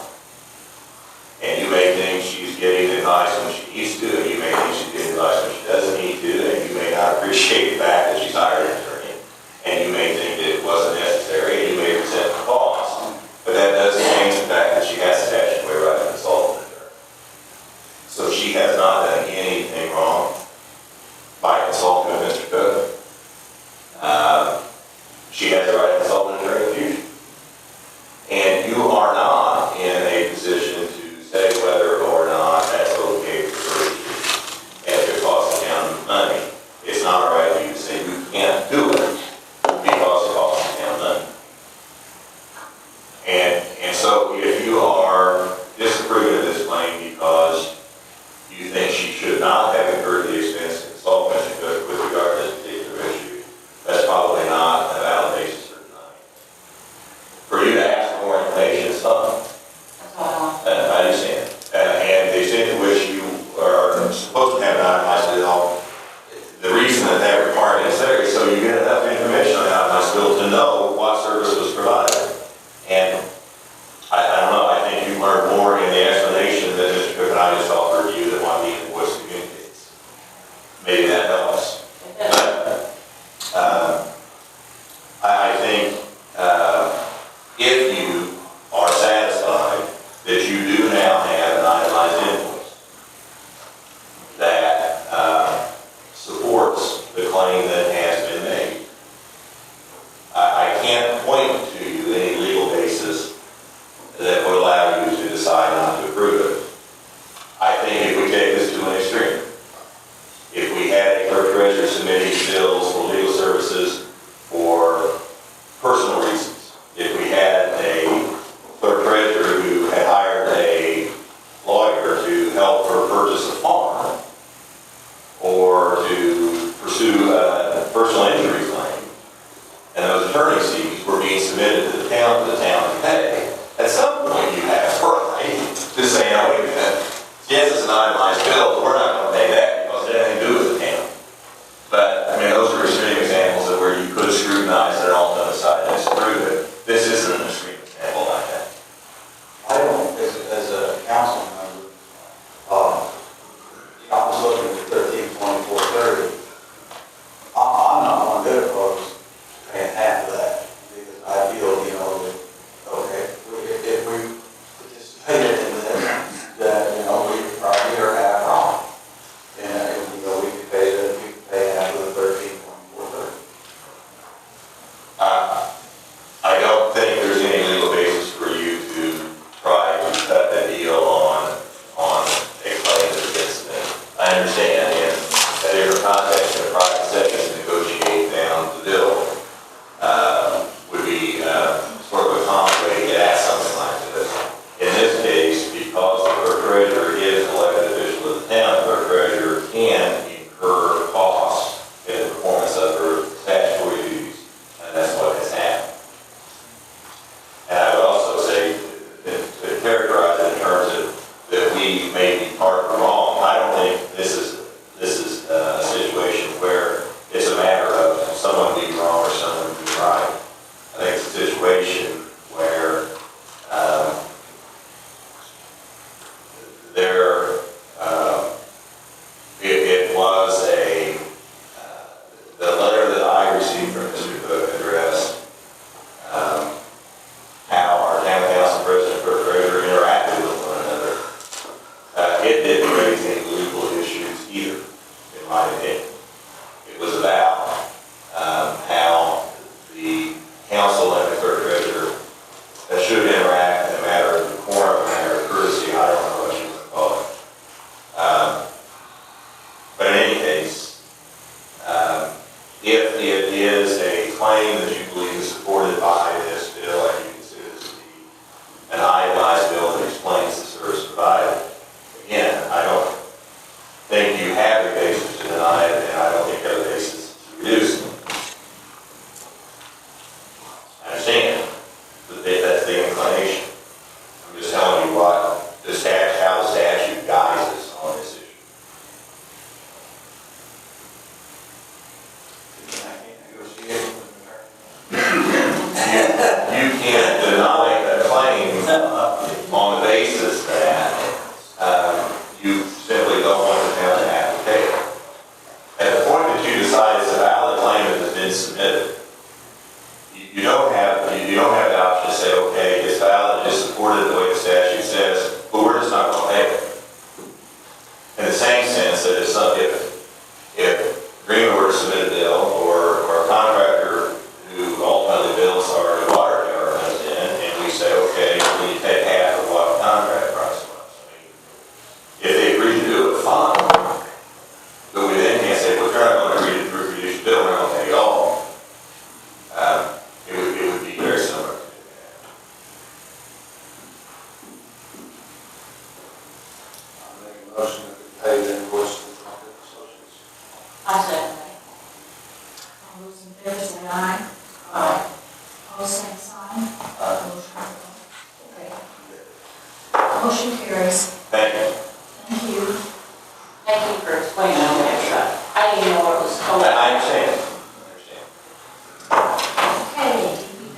And you may think she's getting advice when she needs to, and you may think she's getting advice when she doesn't need to, and you may not appreciate the fact that she's hired an attorney. And you may think that it wasn't necessary, and you may resent the cost. But that doesn't change the fact that she has a statutory right to consult with an attorney. So she has not done anything wrong by consulting with Mr. Cook. She has the right to consult with an attorney in the future. And you are not in a position to say whether or not that's okay for her to do. And if it costs the town money, it's not all right for you to say you can't do it because it costs the town money. And so if you are disapproving of this claim because you think she should not have incurred the expense to consult Mr. Cook with regard to this particular issue, that's probably not a valid basis for denying. For you to ask for more information is fine. I understand. And the extent to which you are supposed to have an itemized bill, the reason that that requirement is there is so you get enough information on the itemized bill to know what service was provided. And I don't know, I think you learned more in the explanation that Mr. Cook and I just offered you than what the invoice communicates. Maybe that helps. But I think if you are satisfied that you do now have an itemized invoice that supports the claim that has been made, I can't point to you any legal basis that would allow you to decide not to approve it. I think if we take this to an extreme, if we had a clerk treasurer submitting bills for legal services for personal reasons, if we had a clerk treasurer who had hired a lawyer to help her purchase a farm or to pursue a personal injury claim, and those attorney's fees were being submitted to the town to pay, at some point you have a right to say, no, wait a minute, yes, it's an itemized bill, but we're not going to pay that because it had nothing to do with the town. But, I mean, those are extreme examples of where you could scrutinize it and ultimately decide to disapprove it. This isn't an extreme example like that. I don't, as a council member, I was looking at 13.430. I'm not one bit opposed to paying half of that because I feel, that, okay, we say, okay, it's valid, it's supported the way the statute says, but we're just not gonna pay it. In the same sense that if Greenwood were to submit a bill, or a contractor who ultimately bills our water tower comes in, and we say, okay, we need to take half of what the contract price was. I mean, if they agree to do it, fine. But we then can't say, well, if you're not going to agree to reduce your bill, we're not going to take it all. It would be very similar to that. I make a motion that we pay the invoice to the Market Associates. I second that. All those in favor say aye. Aye. All same sign. Okay. Motion carries. Thank you. Thank you. Thank you for explaining that truck. I didn't know what was going on. I understand. Okay,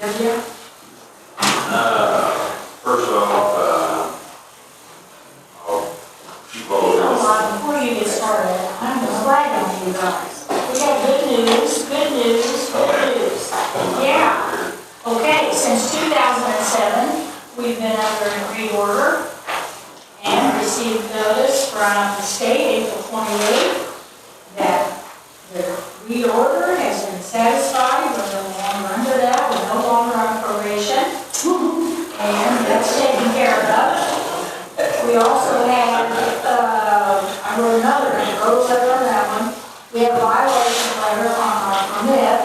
DPW. First off, Before you get started, I'm glad on you guys. We got good news, good news, good news. Yeah. Okay, since 2007, we've been under a reorder and received notice from the state April 28th that the reorder has been satisfied. We're no longer under that. We're no longer on probation. And that's taken care of. We also had, I wrote another, I wrote a letter on that one. We have a violation letter on our permit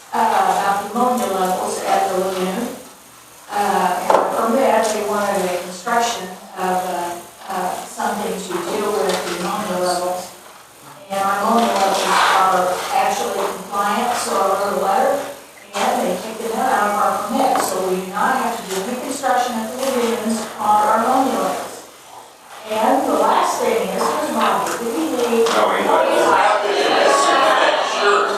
about the ammonia levels at the lagoon. And our permit, they wanted a construction of something to deal with the ammonia levels. And our ammonia levels are actually compliant, so I wrote a letter, and they kicked it out of our permit. So we do not have to do any construction at the lagoons on our ammonia levels. And the last thing is, here's Bobby, did he leave? no, we Oh, he's like, sure.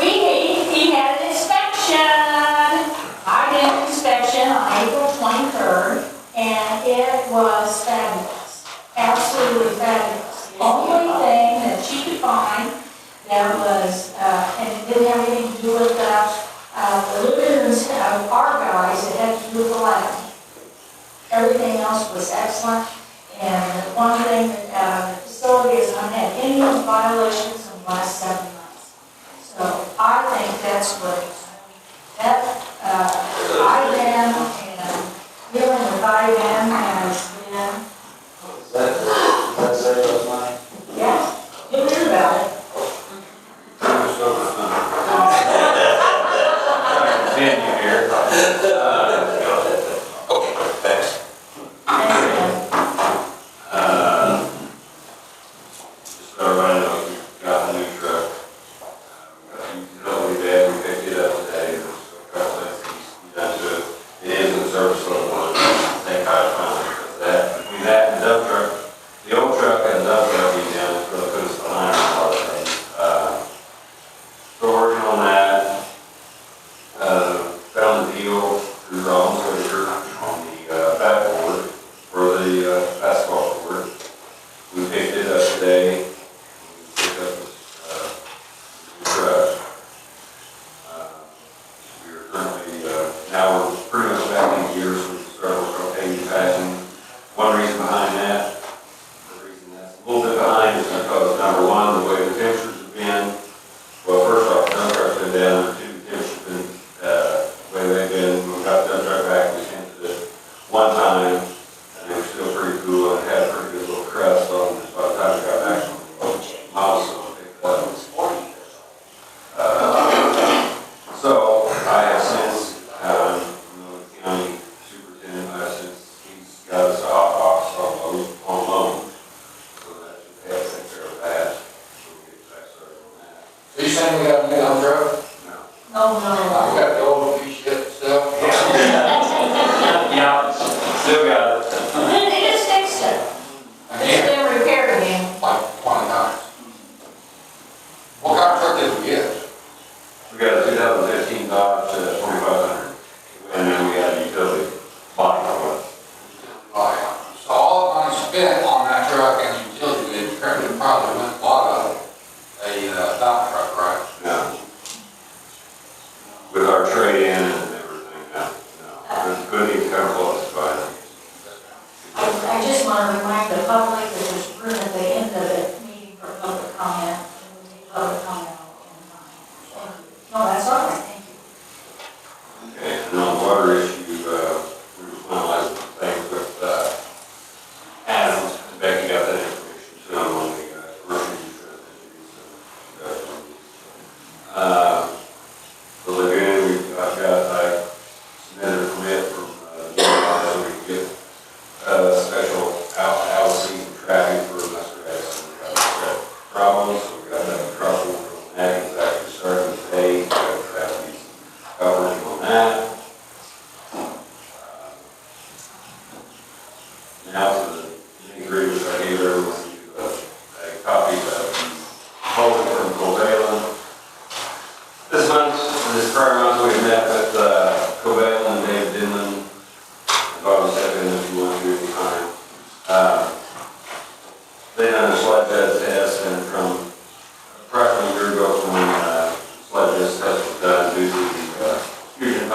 He had an inspection. I did an inspection on April 23rd, and it was fabulous. Absolutely fabulous. The only thing that she could find that was, and it didn't have anything to do with the lagoons, our guys, it had to do with the lab. Everything else was excellent, and one thing that the facility has not had any violations in the last 7 months. So I think that's great. That IBAN and dealing with IBAN has been, Is that Sarah's money? yeah, you'll hear about it. Continue here. Okay, thanks. Just so everybody knows, we got a new truck. Really bad, we picked it up today. There's a couple of things he's done to it. It is in service level, same kind of fund. That, between that and the dump truck, the old truck and the dump truck we done, it's really put us behind on a lot of things. So we're working on that. Found a deal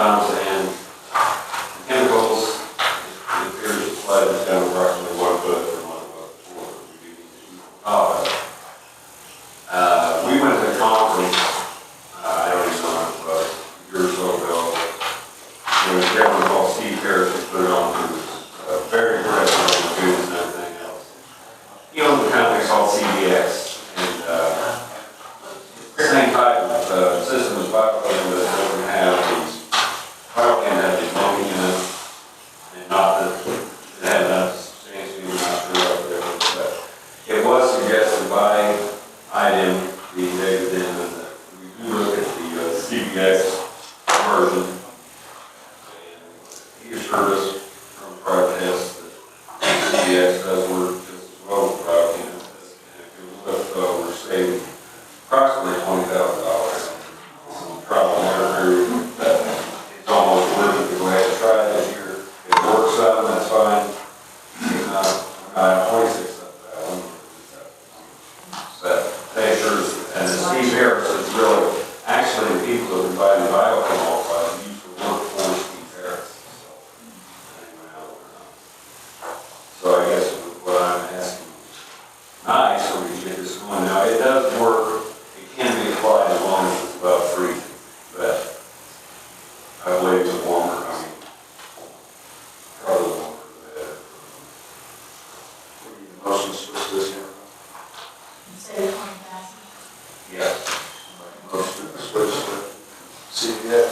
pumps and chemicals, it appears the flood is down approximately 1 foot from what it was before. We do need to keep on top of it. We went to a conference, I don't even know when it was, a year or so ago. There was a gentleman called Steve Harris who put it on, who was very impressive on the foods and everything else. He owns a company called CBX, and the same type of system as biochem, but it doesn't have these, biochem has these foaming in it, and not that it had enough substantially, we're not sure about there, but it was suggested by IDM, the David Denman, that we do look at the CBX version. And he assured us from prior tests that CBX does work just as well as biochem. And if you look, we're saving approximately $20,000 on trial and error period. It's almost worth it to go ahead and try it this year. If it works out, that's fine. If not, 26,000. But they sure, and Steve Harris is really, actually the people that provide the biochem used to work for Steve Harris. So I guess what I'm asking, nice, so we can get this going. Now, it does work, it can be applied as long as it's above freezing, but I believe it's warmer, probably warmer than that. We need a motion to switch this here. Say 20,000. Yes. Motion to switch to CBX.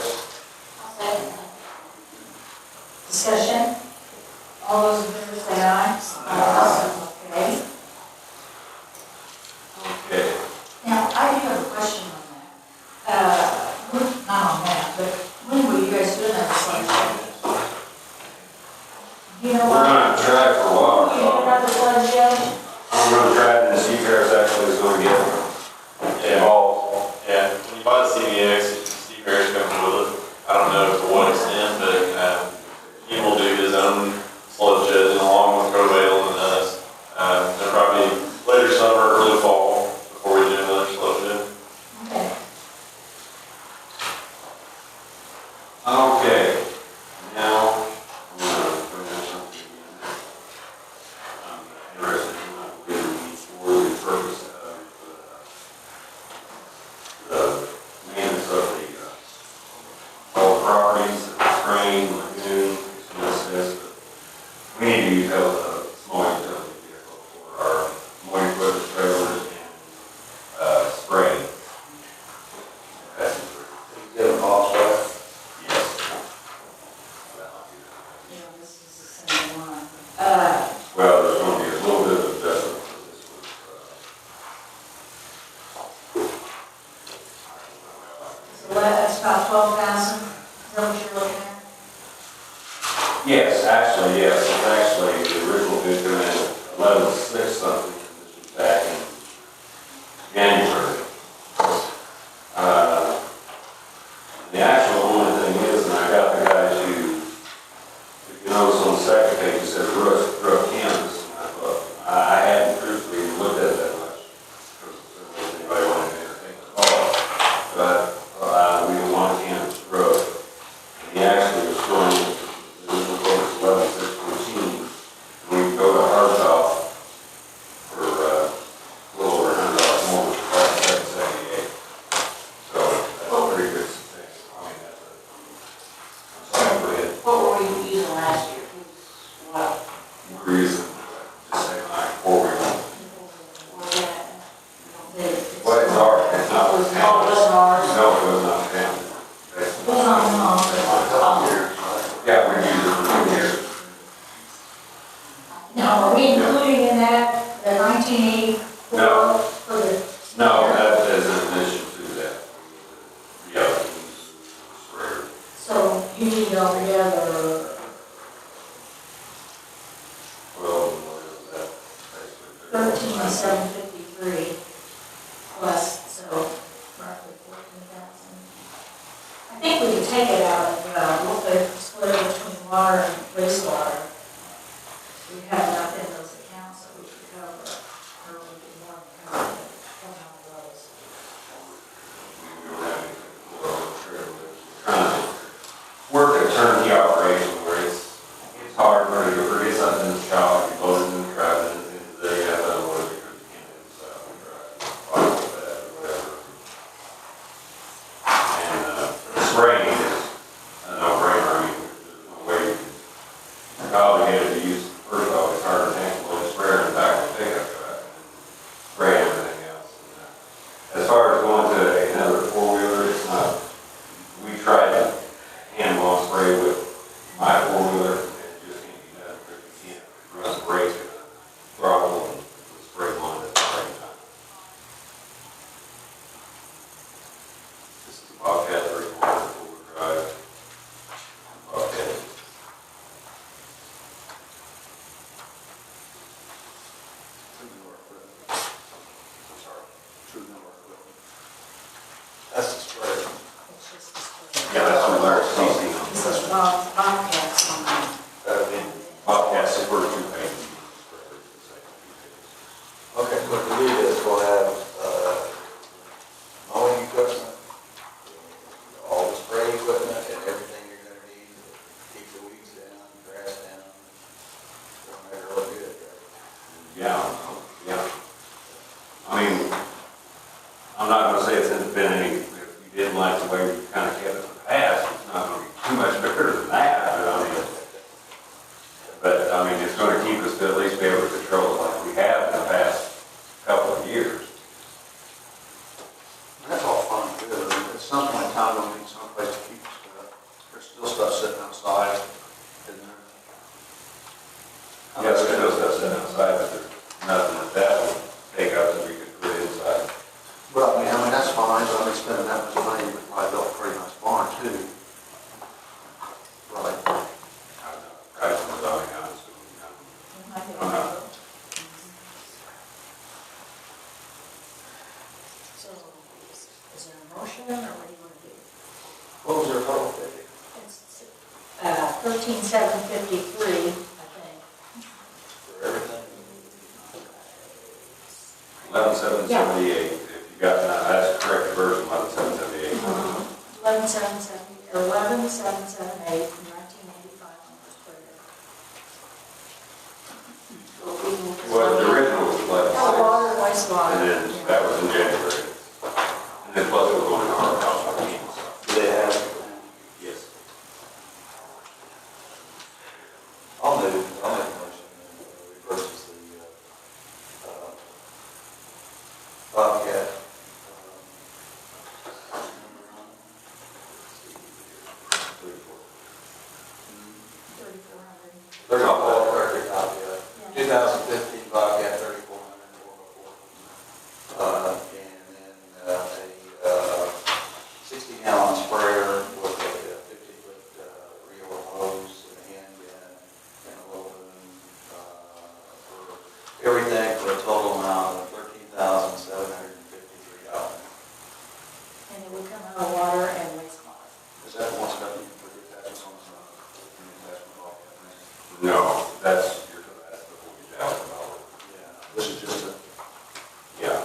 I'll second that. Discussion? All those in favor say aye. Aye. Okay. Okay. Now, I do have a question on that. Not on that, but when were you guys doing that sludge? You know We're what? going to try it for a while. You don't have the sludge yet? I'm going to try it, and Steve Harris actually is going to get involved. Yeah, when you buy the CBX, Steve Harris comes with it. I don't know to what extent, but he will do his own sludge judging along with Provale and us. They're probably later summer, early fall before we do another sludge judge. Okay. Okay. Now, I'm going to bring up something again. I'm interested in what we need for the purpose of the maintenance of all the properties, the train, lagoon, we need to use a small utility vehicle for our mowing equipment, trailers, and spraying. Get them off, right? Yes. Yeah, this is the same one. Well, there's going to be a little bit of adjustment for this one. So that's about 12,000. Is that what you're looking at? Yes, actually, yes. It's actually, the original bid came in at 11,600 something. This was back in January. The actual only thing is, and I got the guy to, if you notice on the second page, it says rough canvas. And I thought, I hadn't truthfully looked at it that much. Because anybody wanted to entertain the call. But we didn't want canvas rough. And he actually was going, it was 11,614. And we can go to hard top for a little over $100 more, which is about 778. So that's a pretty good thing. I mean, that's a, I'm sorry, go ahead. What were we using last year? What? We're using the same like 4-wheel. Well, it's ours, it's not Oh, with it wasn't ours? No, it was not family. Yeah, we use it for 2 years. Now, are we including in that the 1984? No. For the, No, that is an addition to that. Yeah, it's rare. so you need altogether, Well, what is that? Basically, 13,753 plus, so roughly 14,000. I think we could take it out of, we'll split it between water and wastewater. We have enough in those accounts that we could cover, or we could more than cover it, come out of those. we don't have anything to pull over the trailer. We're trying to gallon spray with my four-wheeler, and it just can't be done, because you can't run the brakes and the throttle and the spray line at the same time. This is a Bobcat 3/4 four-wheel drive. Bobcat. I'm sorry, True North equipment. That's the spray. It's just a spray. Yeah, that's what our CC. This is Bobcats on the, That'd be, Bobcat's the first two pages. okay, what we do is we'll have, mowing equipment, all the spray equipment and everything you're gonna need to keep the weeds down, grass down. It'll make it look good, right? Yeah, yeah. I mean, I'm not gonna say it's been any, if you didn't like the way we kind of kept it in the past, it's not gonna be too much better than that, but I mean, it's gonna keep us to at least be able to control it like we have in the past couple of years. That's all fine and good. I mean, at some point in time, we'll need someplace to keep stuff. There's still stuff sitting outside, isn't there? Yes, there's still stuff sitting outside, but there's nothing that would take up that we could put inside. But I mean, that's fine, but I mean, spending that much money, you could probably build a pretty nice barn too. Right. I don't know, guys from the zoning house, I'm not. so is there a motion or what do you want to do? What was their total figure? It's 13,753, I think. For everything. 11,778, if you got, that's the correct version, 11,778. 11,778 from 1985 on the sprayer. Well, the original was like, Water, wastewater. and then that was in January. And then plus we're going to our house again, so. Do they have? Yes. I'll make a motion that we purchase the, Bobcat. 3,400. They're not all record copy of it. 2015 Bobcat 3400 4x4. And then a 60-gallon sprayer with a 50-foot reel hose and a hand gun and a low boom for everything for a total amount of $13,753. And it would come out of water and wastewater. Is that one stuff you can put your attachments on the attachment block? No, that's the $40,000. Yeah. This is just a, Yeah,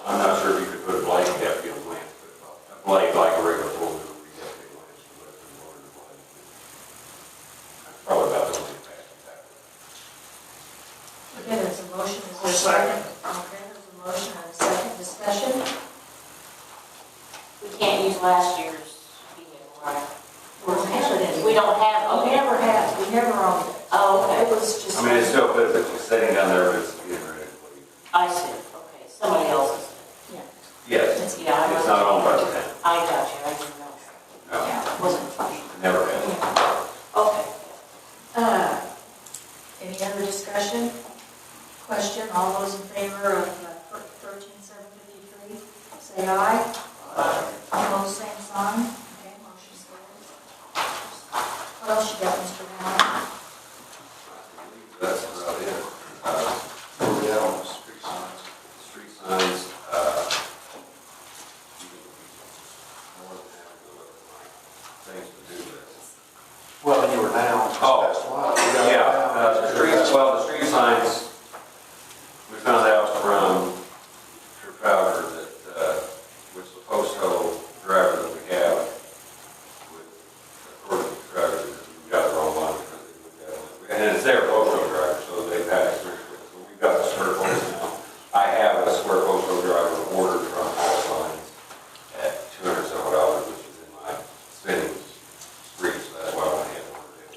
I'm not sure if you could put a blade, you'd have to get a lance, but a blade like a regular four-wheeler, you'd have to get a lance to let them order the blade. That's probably about the only thing that would. Okay, there's a motion, is there a second? Okay, there's a motion and a second discussion. We can't use last year's vehicle, right? We don't have, We okay. never owned it. Oh, It okay. was just. I mean, it's still good if it's sitting down there, if it's getting ready to leave. I see, okay, somebody else's. Yeah. Yes, Yeah, it's not owned by the town. I got you, I didn't know. No, Yeah, wasn't funny. never has. Okay. Any other discussion? Question, all those in favor of 13,753, say aye. Opposed, same sign. Okay, motion carries. What else you got, Mr. Brown? That's about it. where we at on the street signs? Street signs, more than happy to look at my things to do list. Well, you were down. Oh, That's why. We got yeah, down. the streets, well, the street signs, we found out from Trafalgar that, which the post hole driver that we have, with, according to Trafalgar, we got the wrong one, and it's their post hole driver, so they've had experience with it. So we've got the square post now. I have a square post hole driver ordered from all signs at $200 some, which is in my spinning streets, so that's why I went ahead and ordered it.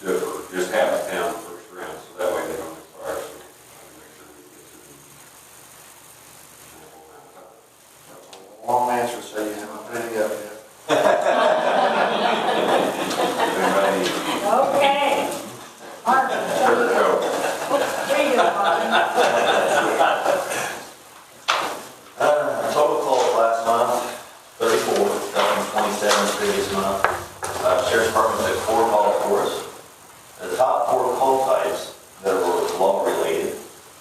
do it for just half the town first round, so that way they don't expire, so make sure we get to them. Long answer, so you haven't put any up yet. Everybody, Okay. Mark, there we go. there you go, Martin. Total calls last month, 34, up from 27 the previous month. Sheriff's Department took 4 calls for us. The top 4 call types that were law-related,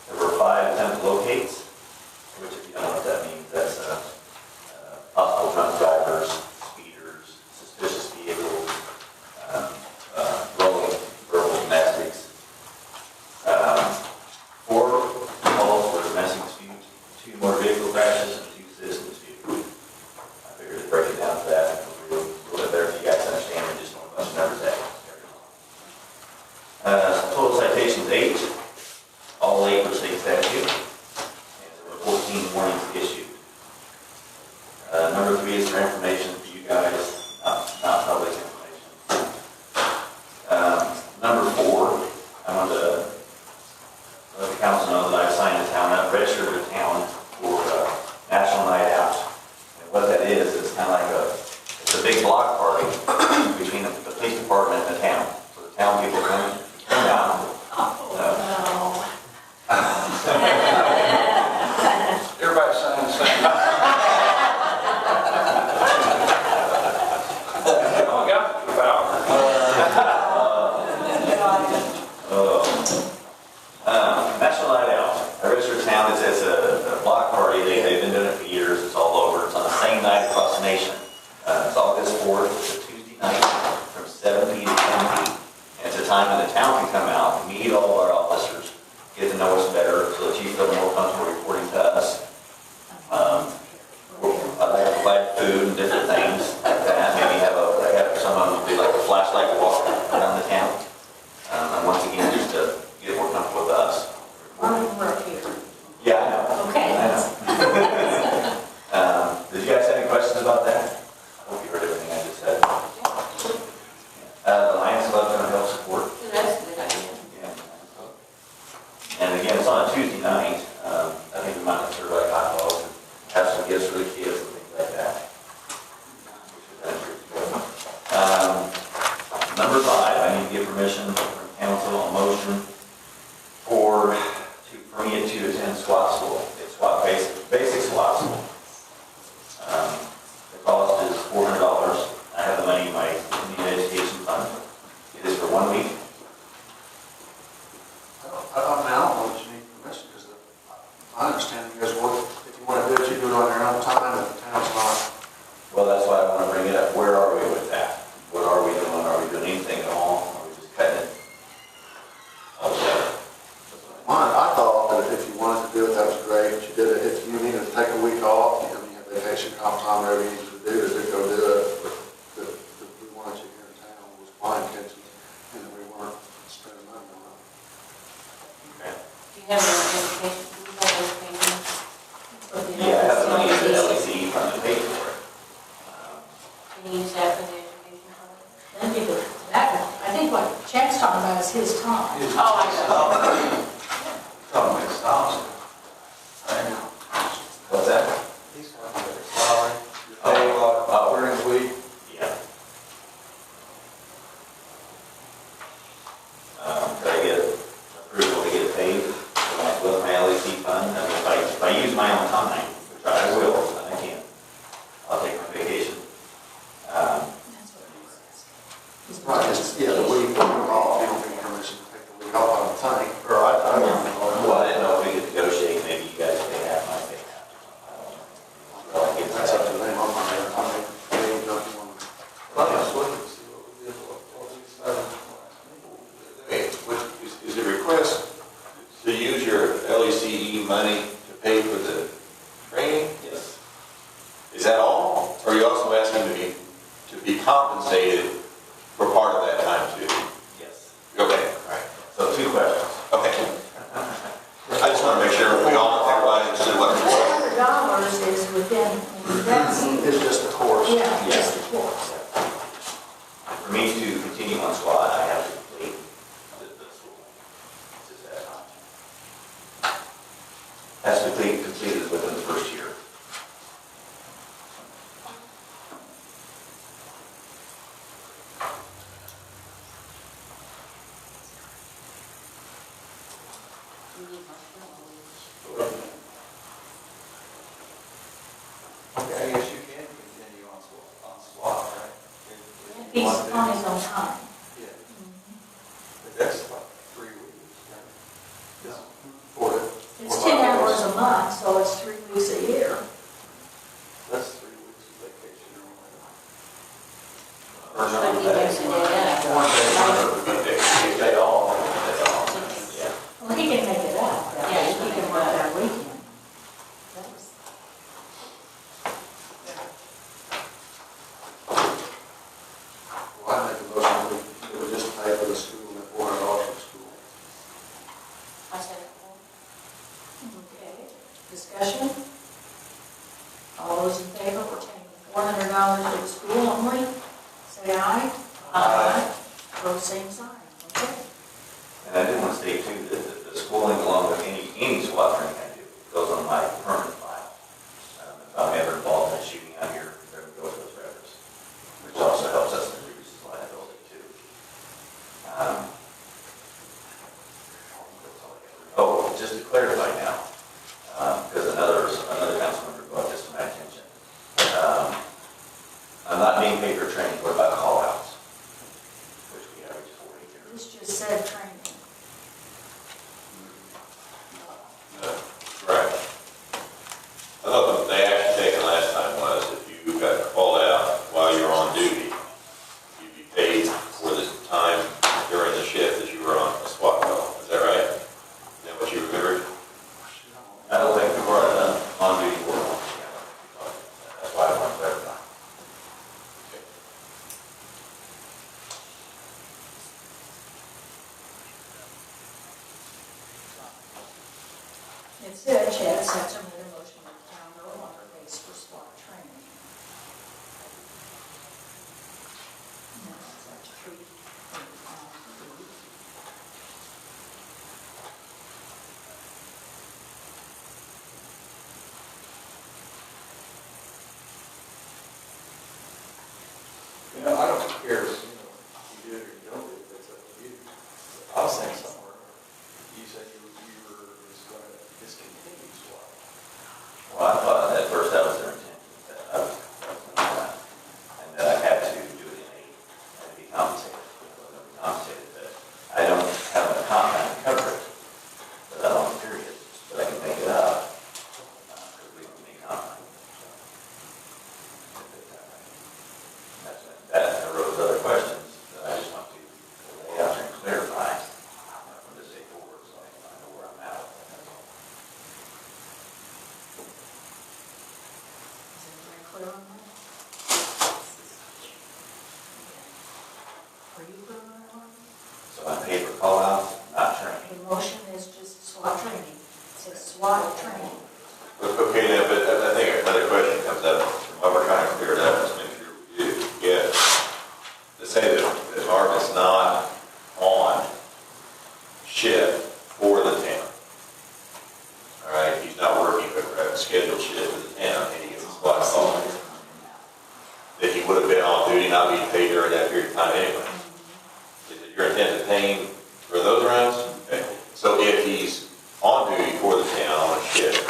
there were 5 attempt locates, which if you don't know what that means, that's possible drunk drivers, speeders, suspicious vehicles, rolling verbal gymnastics. 4 calls for domestic disputes, 2 motor vehicle crashes, and 2 citizen disputes. I figured to break it down to that, a little bit better if you guys understand, and just know a bunch of numbers that. Total citations 8, all 8 were state statute, and there were 14 warnings issued. Number 3 is for information for you guys, not public information. Number 4, I wanted to let the council know that I've signed the town up, registered the town for National Night Out. And what that is, it's kind of like it's a big block party between the police department and the town. So the town people come out. Everybody saying the same. Oh, I got the power. National Night Out. I registered town. It's a block party. They've been doing it for years. It's all over. It's on the same night across the nation. It's August 4th. It's a Tuesday night from 7 p. to 10 p. And it's a time when the town can come out, meet all of our officers, get to know us better so that you feel more comfortable reporting to us. I like to provide food and different things like that. Maybe have someone do like a flashlight walk around the town. And once again, just to get more comfortable with us. Martin, we're up here. Yeah, I know. Okay. I know. Did you guys have any questions about that? I hope you heard everything I just said. The Lions Club's going to help support. That's a good idea. Yeah. And again, it's on a Tuesday night. I think we might have serve like hot dogs and have some gifts for the kids and things like that. Number 5, I need to get permission from council on motion for me to attend SWAT school. It's SWAT basic SWAT school. The cost is $400. I have the money in my Indian education fund. It is for 1 week. I don't know that you need permission, because I understand you guys work, if you want to do it, you do it on your own time, and the town's not. Well, that's why I want to bring it up. Where are we with that? What are we doing? Are we doing anything at all? Are we just cutting it? I thought that if you wanted to do it, that was great. If you did it, if you needed to take a week off, you have vacation, comp time, whatever you needed to go do it. But we wanted you here in town, was my intention, and that we weren't spending money on it. Okay. Do you have any education? Do you have education? Yeah, I have the money in the LEC fund to pay for it. Can you use that for the education fund? Then people, I think what Chad's talking about is his time. Oh, I know. Talking about stops. What's that? He's got a salary, during the week. Yeah. Try to get approval to get it paid with my LEC fund. I mean, if I use my own time, which I will, then I can. I'll take my vacation. Right, yeah, the week off, you don't need permission to take the week off, I don't think. Or I don't know. Well, I didn't know if we could negotiate, maybe you guys pay half, I pay half. Well, I guess That's up to them, I'm not, they don't want to. Let us look and see what we did, what we decided. Is the request to use your LECE money to pay for the training? Yes. Is that all? Or are you also asking to be compensated for part of that time too? Yes. Okay, all right. So 2 questions. Okay. I just want to make sure everybody understood what it was. $400 is within, that's, It's just a course. yeah, just the course. For me to continue on SWAT, I have to complete Okay, I guess you can continue on SWAT, right? If you He's want to. on his own time. Yeah, but that's like 3 weeks, right? No. 4 It's 10 hours a month, so it's 3 weeks a year. That's 3 weeks of vacation or whatever. Or no, he takes a day out. 4 days. They all, yeah. Well, he can make it up. Yeah, He can work that weekend. That's- Well, I make a motion, we would just pay for the school and $400 for the school. I said, Okay, discussion? All those in favor, we're taking $400 to the school only, say aye. Aye. Both same sign, okay. And I do want to state too, that the schooling along with any SWAT training I do goes on my permanent file. If I'm ever involved in a shooting out here, there we go with those records, which also helps us to reduce liability too. Oh, just to clarify now, because another council member brought this to my attention. I'm not being paid for training, what about call-outs? Which we average 40 here. This just said training. Right. I thought that they actually taken last time was if you got called out while you're on duty, you'd be paid for the time during the shift that you were on a SWAT call. Is that right? Is that what you remembered? I don't think we brought it up on duty work. That's why I want to clarify. It said Chad Spencer made a motion that the town no longer pays for SWAT training. No, it's up to 3. You know, I don't care, if you do it or you don't do it, it's up to you. I was saying somewhere, you said you were just going to discontinue SWAT. Well, I thought at first that was their intent, that I was and that I had to do it and be compensated. But I don't have a compound coverage, but I don't period, but I can make it up, because we don't need compound. That arose other questions that I just want to lay out there and clarify from this day forward, so I know where I'm at. That's all. Is everybody clear on that? Are you clear on that one? So I'm paid for call-outs, not training. The motion is just SWAT training. It says SWAT training. Okay, now, but I think another question comes up, while we're trying to clear it up, let's make sure we do. Yeah. To say that Mark is not on shift for the town. All right, he's not working a scheduled shift for the town, and he gets a SWAT call. That he would have been on duty, not being paid during that period of time anyway. Is it your intent to pay him for those rounds? Okay. So if he's on duty for the town on a shift,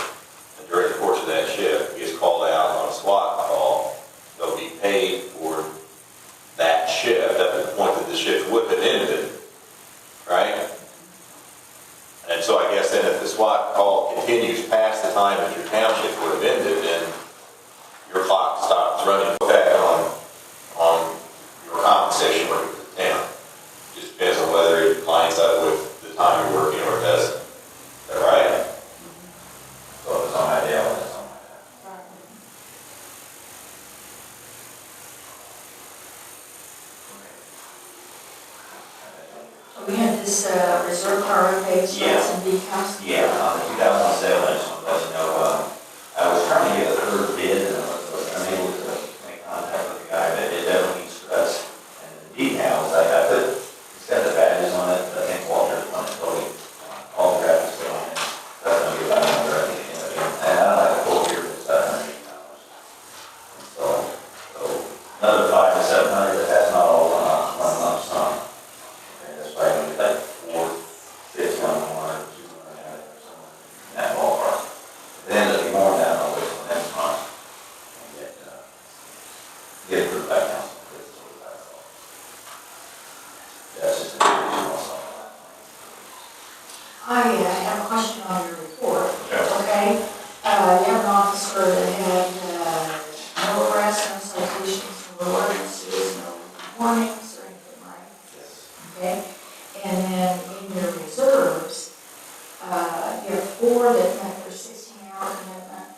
and during the course of that shift, he is called out on a SWAT call, they'll be paid for that shift up to the point that the shift would have ended, right? And so I guess then if the SWAT call continues past the time that your town shift would have ended, then your clock stops running back on your compensation working for the town. Just depends on whether it lines up with the time you're working or it doesn't. Is that right? So if it's on my day, it's on my day. So we had this reserve car repaid starts and decals. Yeah, on the 2007, I just want to let you know, I was trying to get a third bid and I was unable to make contact with the guy, but it definitely needs stress. And the decals, I put set the badges on it, but I think Walter's one that told me all the graphics still on it. That's going to be about another, and I don't have a quote here, but it's $780. So another $500 to $700, but that's not all one lump sum. And that's probably going to be like $450 on one or $200. I have a question on your report. Yeah. Okay? You have an officer that had no arrests, no citations, no ordinances, no warnings or anything, right? Yes. Okay? And then in your reserves, you have 4 that met their 16-hour commitment,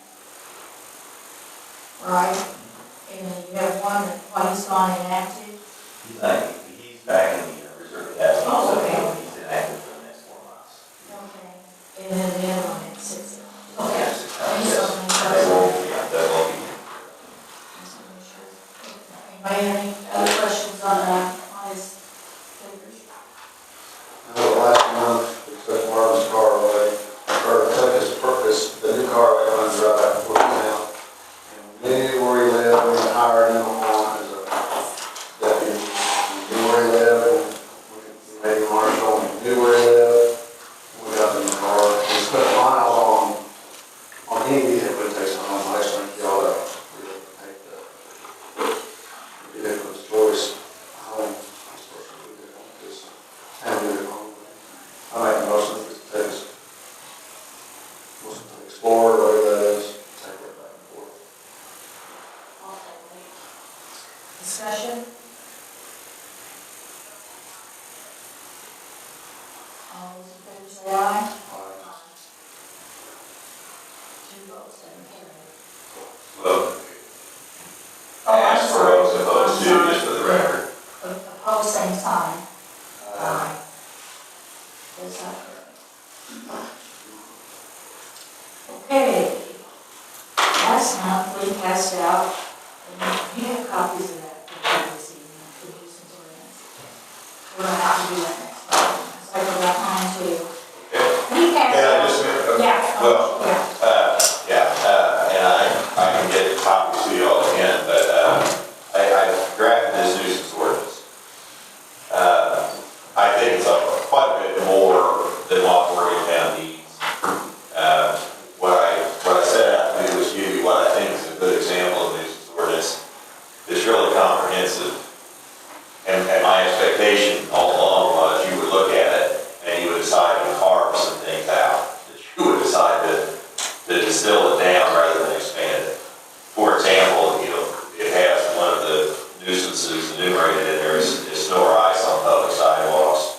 right? And then you have 1 that, while he's gone inactive. He's back in the reserve active, Oh, so okay. he's inactive for the next 4 months. Okay. And then the other one at 6. Okay. Yes. Yes. They won't, yeah, that won't be. Anybody have any other questions on his papers? I know last month, we took Marvin's car away, or took his purpose, the new car away, runs right back and forth now. And we knew where he lived, we hired him on as a deputy. We knew where he lived, and we made him marshal, we knew where he lived. We got him in the car, we put miles on any vehicle, it takes on my license, y'all, we didn't take the ridiculous choice. Home, I'm supposed to do it on this, and do it home. I make a motion to take us, motion to explore, whatever that is, take it back and forth. Discussion? All those in favor say aye. 2 votes, and carried. Well, Oh, I'm ask for sorry. those opposed to, just for the record. Opposed, same sign. Aye. Is that correct? Okay. Last month, we passed out, and you have copies of that for this evening, for the nuisance ordinance. We're gonna have to do that next month. So I forgot mine too. He passed Can I out. just, Yeah. well, Yeah. and I can get copies to you all again, but, I drafted this nuisance ordinance. I think it's quite a bit more than what Morgantown needs. What I set out to do was give you what I think is a good example of nuisance ordinance. It's really comprehensive. And my expectation all along was you would look at it and you would decide to carve some things out. That you would decide to distill it down rather than expand it. For example, it has one of the nuisances enumerated in there is snow or ice on public sidewalks.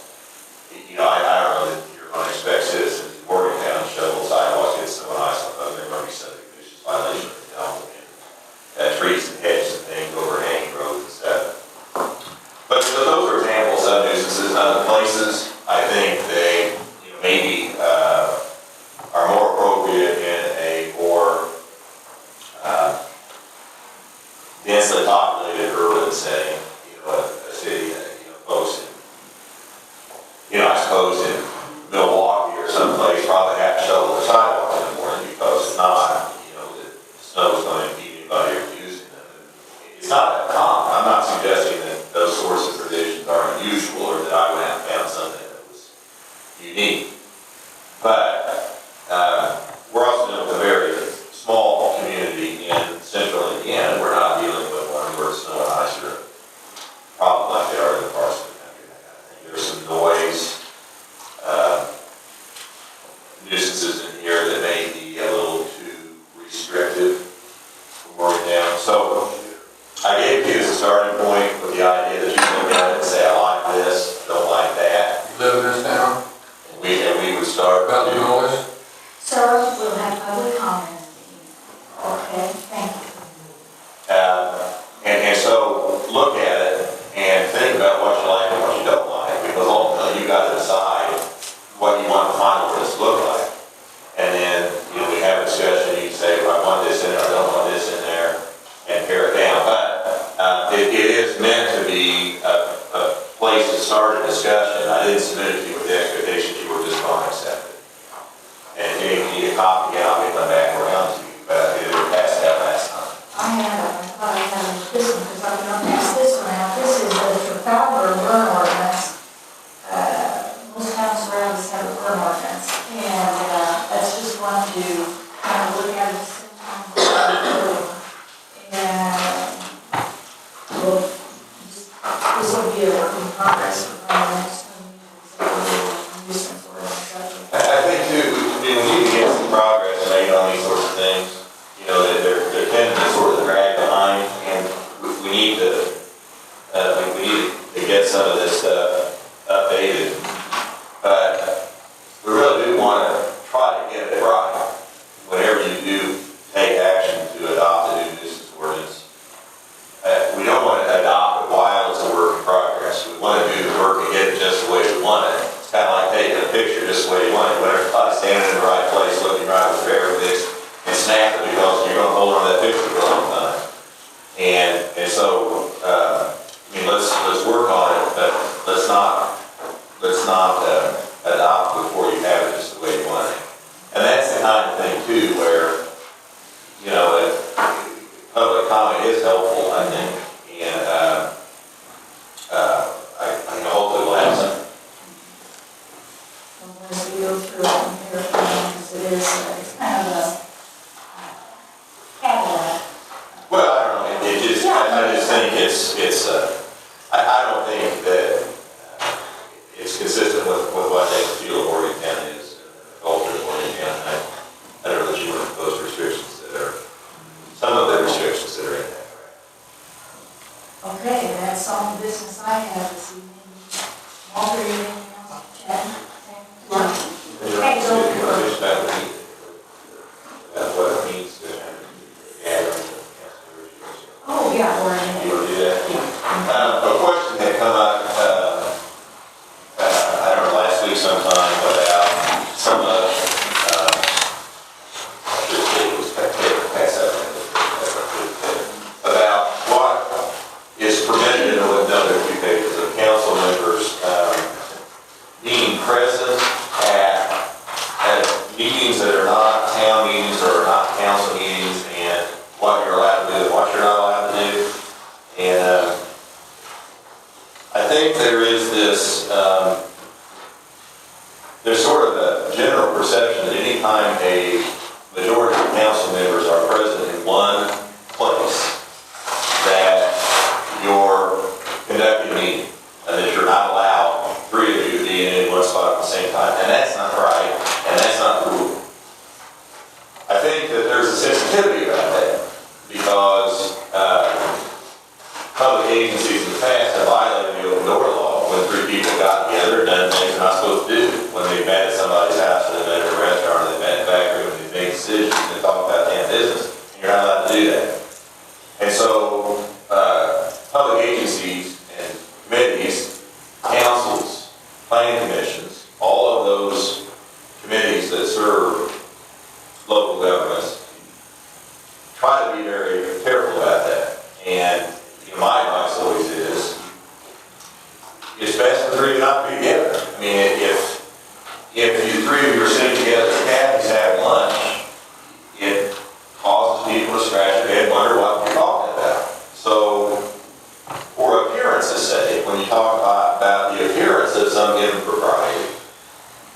I don't know that you're going to expect citizens in Morgantown to shovel sidewalks, get snow and ice on public, they're going to be subject to vicious violation of the town. Trees and hedges and things, overhanging roads and stuff. But those are examples of nuisances. In other places, I think they maybe are more appropriate in a more densely populated urban setting, a city, close in, I suppose in Milwaukee or someplace, probably have to shovel the sidewalks in the morning because if not, the snow's going to impede anybody from using them. It's not that common. I'm not suggesting that those sorts of provisions are unusual or that I went out and found something that was unique. But we're also dealing with a very small community in central Indiana. We're not dealing with one where snow and ice are a problem like they are in other parts of the country. There's some noise, nuisances in here that may be a little too restrictive for Morgantown. So I gave you as a starting point with the idea that you look at it and say, I like this, don't like that. You live in this town? And we would start. About the noise? Sir, we'll have public comment. Okay, thank you. And so look at it and think about what you like and what you don't like, because ultimately you got to decide what you want the final list to look like. And then, we have a discussion, you can say, if I want this in there, I don't want this in there, and pare it down. But it is meant to be a place to start a discussion. I didn't submit it to you with the expectation you were just going to accept it. And if you need a copy, I'll get them back around to you, but it was passed out last time. I thought I had this one, because I'm going to pass this one out. This is the Trafalgar burn ordinance. Most towns around us have a burn ordinance, and that's just one to kind of look at the same time. And this will be a work in progress for our next nuisance ordinance. that picture just the way you want it, whatever, standing in the right place, looking right with your hair fixed, and snap it because you're gonna hold on to that picture for a long time. And so, I mean, let's work on it, but let's not adopt before you have it just the way you want it. And that's the kind of thing too, where, you know, public comment is helpful, I think, and I hopefully we'll have some. As we go through it, compare because it's kind of a Cadillac. Well, I don't know, it just, I just think I don't think that it's consistent with what they feel Morgantown is, culture of Morgantown. I don't know that you want those restrictions that are, some of the restrictions that are in that. Okay, that's all the business I have this evening. Walter, you anything else to chat? Hey, go for it. What it means to gather. Oh, yeah, we're in You it. want to do that? A question had come up, I don't know, last week sometime about some of, it was passed up, about what is permitted in another 2 pages of council members being present at meetings that are not town meetings or not council meetings, and what you're allowed to do and what you're not allowed to do. And I think there is this, there's sort of a general perception that any time a majority of council members are present in one place, that you're conducting a meeting, and that you're not allowed 3 of you to be in any one spot at the same time. And that's not right, and that's not the rule. I think that there's a sensitivity about that, because public agencies in the past have violated the open door law when 3 people got together and done things they're not supposed to do. When they met at somebody's house, or they met at a restaurant, or they met in a factory, and they made decisions and talk about damn business, and you're not allowed to do that. And so, public agencies and committees, councils, planning commissions, all of those committees that serve local governments, try to be very careful about that. And my advice always is, it's best for 3 of you not to be together. I mean, if you 3 of you are sitting together at Kathy's having lunch, it causes people to scratch their head and wonder what you're talking about. So, for appearance's sake, when you talk about the appearance of some given propriety,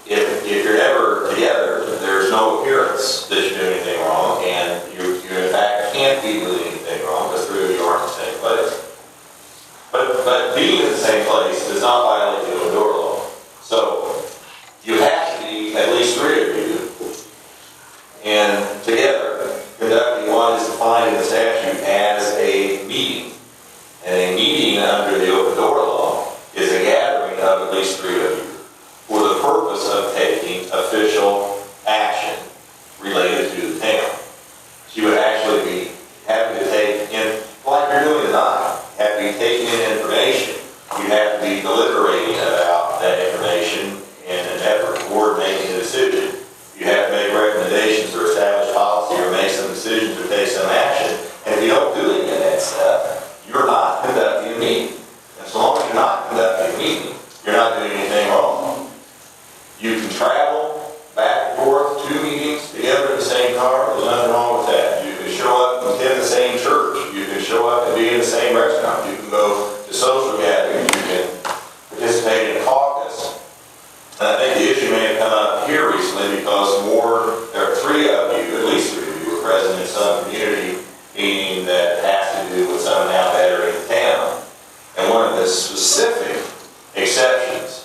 if you're ever together, there's no appearance that you do anything wrong, and you in fact can't be doing anything wrong because 3 of you aren't in the same place. But being in the same place does not violate the open door law. So you have to be at least 3 of you and together conducting what is defined in the statute as a meeting. And a meeting under the open door law is a gathering of at least 3 of you for the purpose of taking official action related to the town. So you would actually be having to take in, like you're doing tonight, you have to be taking in information. You have to be deliberating about that information in an effort toward making a decision. You have to make recommendations or establish policy or make some decisions or take some action. And if you don't do any of that stuff, you're not conducting a meeting. And so long as you're not conducting a meeting, you're not doing anything wrong. You can travel back and forth 2 meetings together in the same car. There's nothing wrong with that. You can show up and attend the same church. You can show up and be in the same restaurant. You can go to social gatherings. You can participate in a caucus. And I think the issue may have come up here recently because there are 3 of you, at least 3 of you, were present in some community meeting that has to do with someone now better in the town. And one of the specific exceptions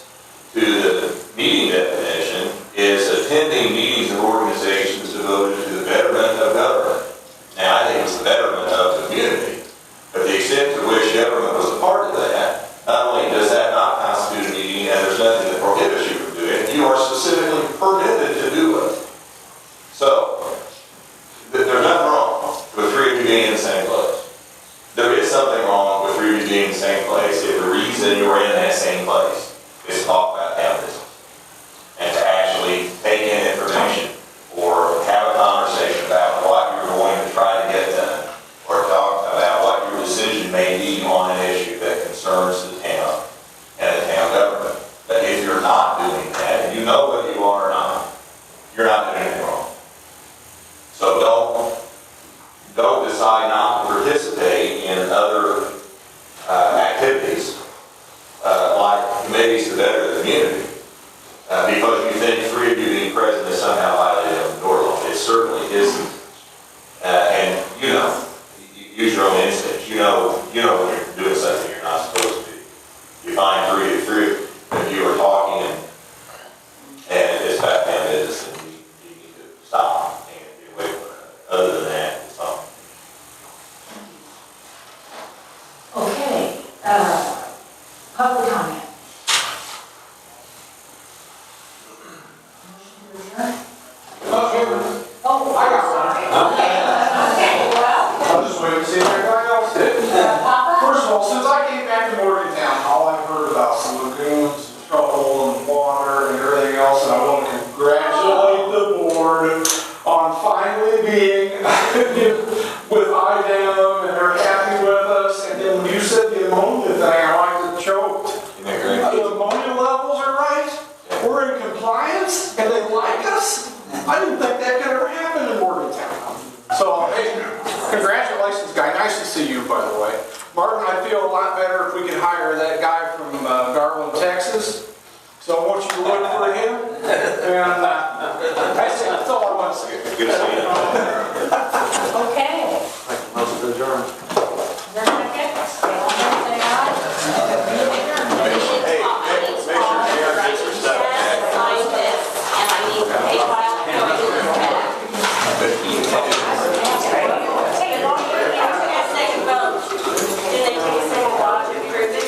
to the meeting definition is attending meetings of organizations devoted to the betterment of government. Now, I think it was the betterment of the community, but the extent to which government was a part of that, not only does that not constitute a meeting, and there's nothing that prohibits you from doing it, you are specifically permitted to do it. So, there's nothing wrong with 3 of you being in the same place. There is something wrong with 3 of you being in the same place if the reason you're in that same place is to talk about town business. And Because you think three of you being present is somehow violated the door law. It certainly isn't. And use your own instincts. You know when you're doing something you're not supposed to be. You find three if you are talking and it's back down business, and you need to stop and get away from it. Other than that, it's fine. Okay, public comment. Motion to adjourn? Oh, I got one. okay, well, I was just waiting to see if everybody else did. Papa? First of all, since I came back to Morgantown, all I've heard about some lagoons and trouble and water and everything else, and I want to congratulate the board on finally being with IDEM, and they're happy with us. And then when you said the ammonia thing, I like to choke. The ammonia levels are right. We're in compliance, and they like us. I didn't think that could ever happen in Morgantown. So, hey, congratulations, guy. Nice to see you, by the way. Martin, I'd feel a lot better if we could hire that guy from Garland, Texas. So I want you to look for him. And that's all I want to say. Good to see you. okay. Most of the adjourned. Is there a second? All in favor, say aye. Hey, make sure Aaron gets her stuff back. Sign this, and I need the pay file, and I need this back. Second vote. Did they take a second vote to approve it?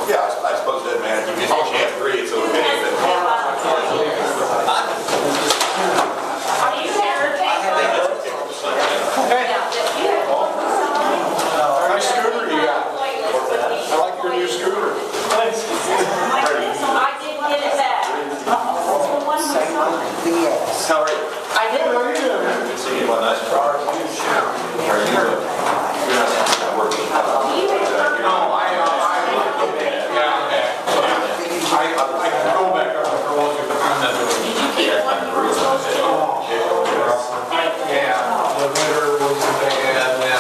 Yeah, I suppose it doesn't matter. You can't agree, it's okay. Are you there? Nice scooter you got. I like your new scooter. I did get it back. How are you? I did. How are you doing? Good to see you. What nice car. How are you? You're not working. No, I can go back up for one of Did you keep one you were supposed to? Yeah, the winter was bad, and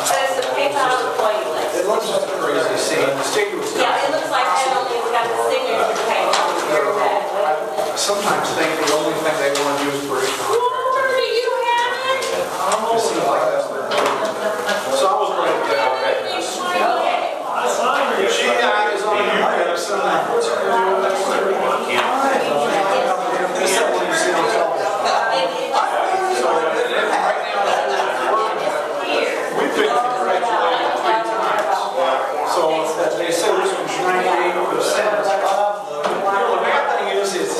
That's the pay file employee list. it looks like a crazy scene. The state was. Yeah, it looks like Emily's got the signature page on your back. I sometimes think the only thing they want to do is break contracts. Do you have it? It seems like that's their goal. So I was right there. She is on you, and so what's her doing next week? That's that one you see on television. So right now, we've been congratulated 3 times. So they say this one's 98%. The bad thing is, it's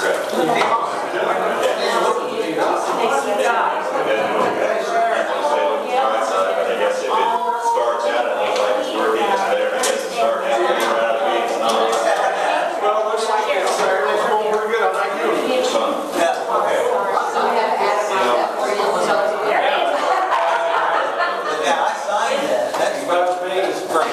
I guess if it starts out, it looks like it's working, it's better. I guess it starts out, it's not. well, it looks like it's going pretty good. I like you. It's fun. Okay. Yeah, I signed that. That's About me is great.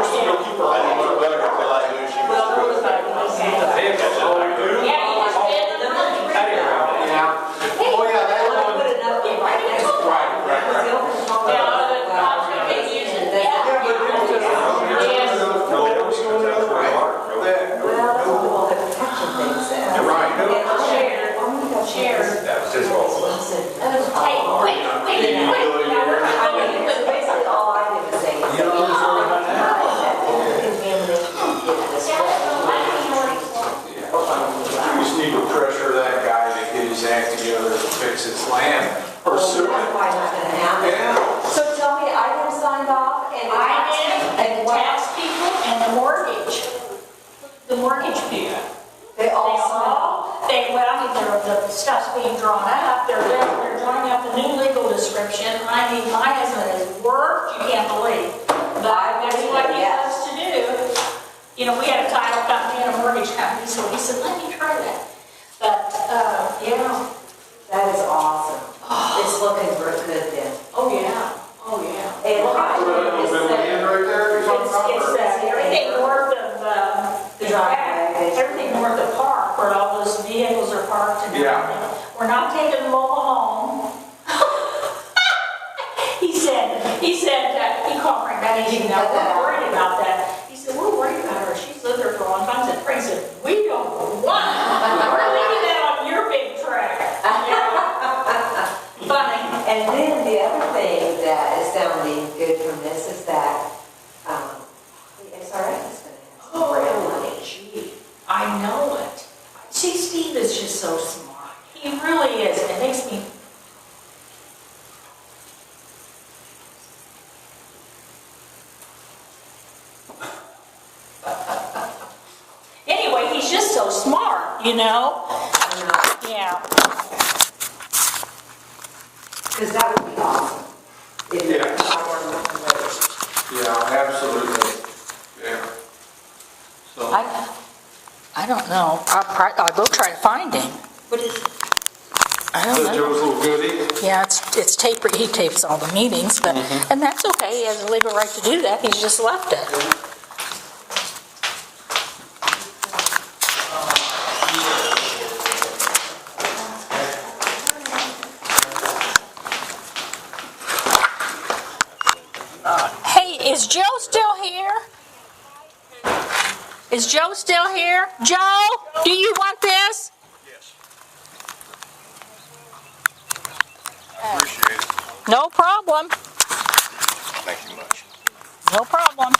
we're still gonna keep our eye on it better until I do. She Well, there was like, Yeah, you just did the money. Yeah. Oh, yeah, that When I one. put it up there right next to it. Right. Because the open phone. yeah, but I was gonna be using that. Yeah, but it was just. Yes. Well, that's the whole protection thing says. You're right. Share. Share. That was his fault. Hey, wait. I mean, it's basically all I did was say. You know, We just need to pressure that guy to get his act together to fix his land or That's sewer. why it's not gonna happen. Yeah. So tell me, I have signed off and. I did, and the what? tax people and the mortgage people. They all signed off. The stuff's being drawn up, they're drawing up the new legal description. I mean, my husband has worked, you can't believe. But that's what he loves to do. You know, we had a title company and a mortgage company, so he said, let me try that. But, yeah, That is awesome. It's looking good then. oh yeah, oh yeah. And I, Put a little bit of land right there, if you're talking about. It's everything north of, The driveway. everything north of Park, where all those vehicles are parked and Yeah. everything. We're not taking the mobile home. He said, he called right back, he said, no, we're worried about that. He said, we're worried about her, she's lived there for a long time. I said, Frank said, we don't want her. We're leaving that on your big track. Yeah. Funny. and then the other thing that is sounding good from this is that, the SRF is gonna have some grant money. Gee, I know it. See, Steve is just so smart. He really is, and it makes me. Anyway, he's just so smart, you know? Yeah. Because that would be awesome. If you Yeah. had one of those. Yeah, absolutely. Yeah. So. I don't know. I'll go try to find him. What is it? I don't The know. Joe's little goodie. Yeah, it's tape, he tapes all the meetings, but, and that's okay, he has a legal right to do that, he's just left it. Hey, is Joe still here? Is Joe still here? Joe, do you want this? Appreciate it. No problem. Thank you much. No problem.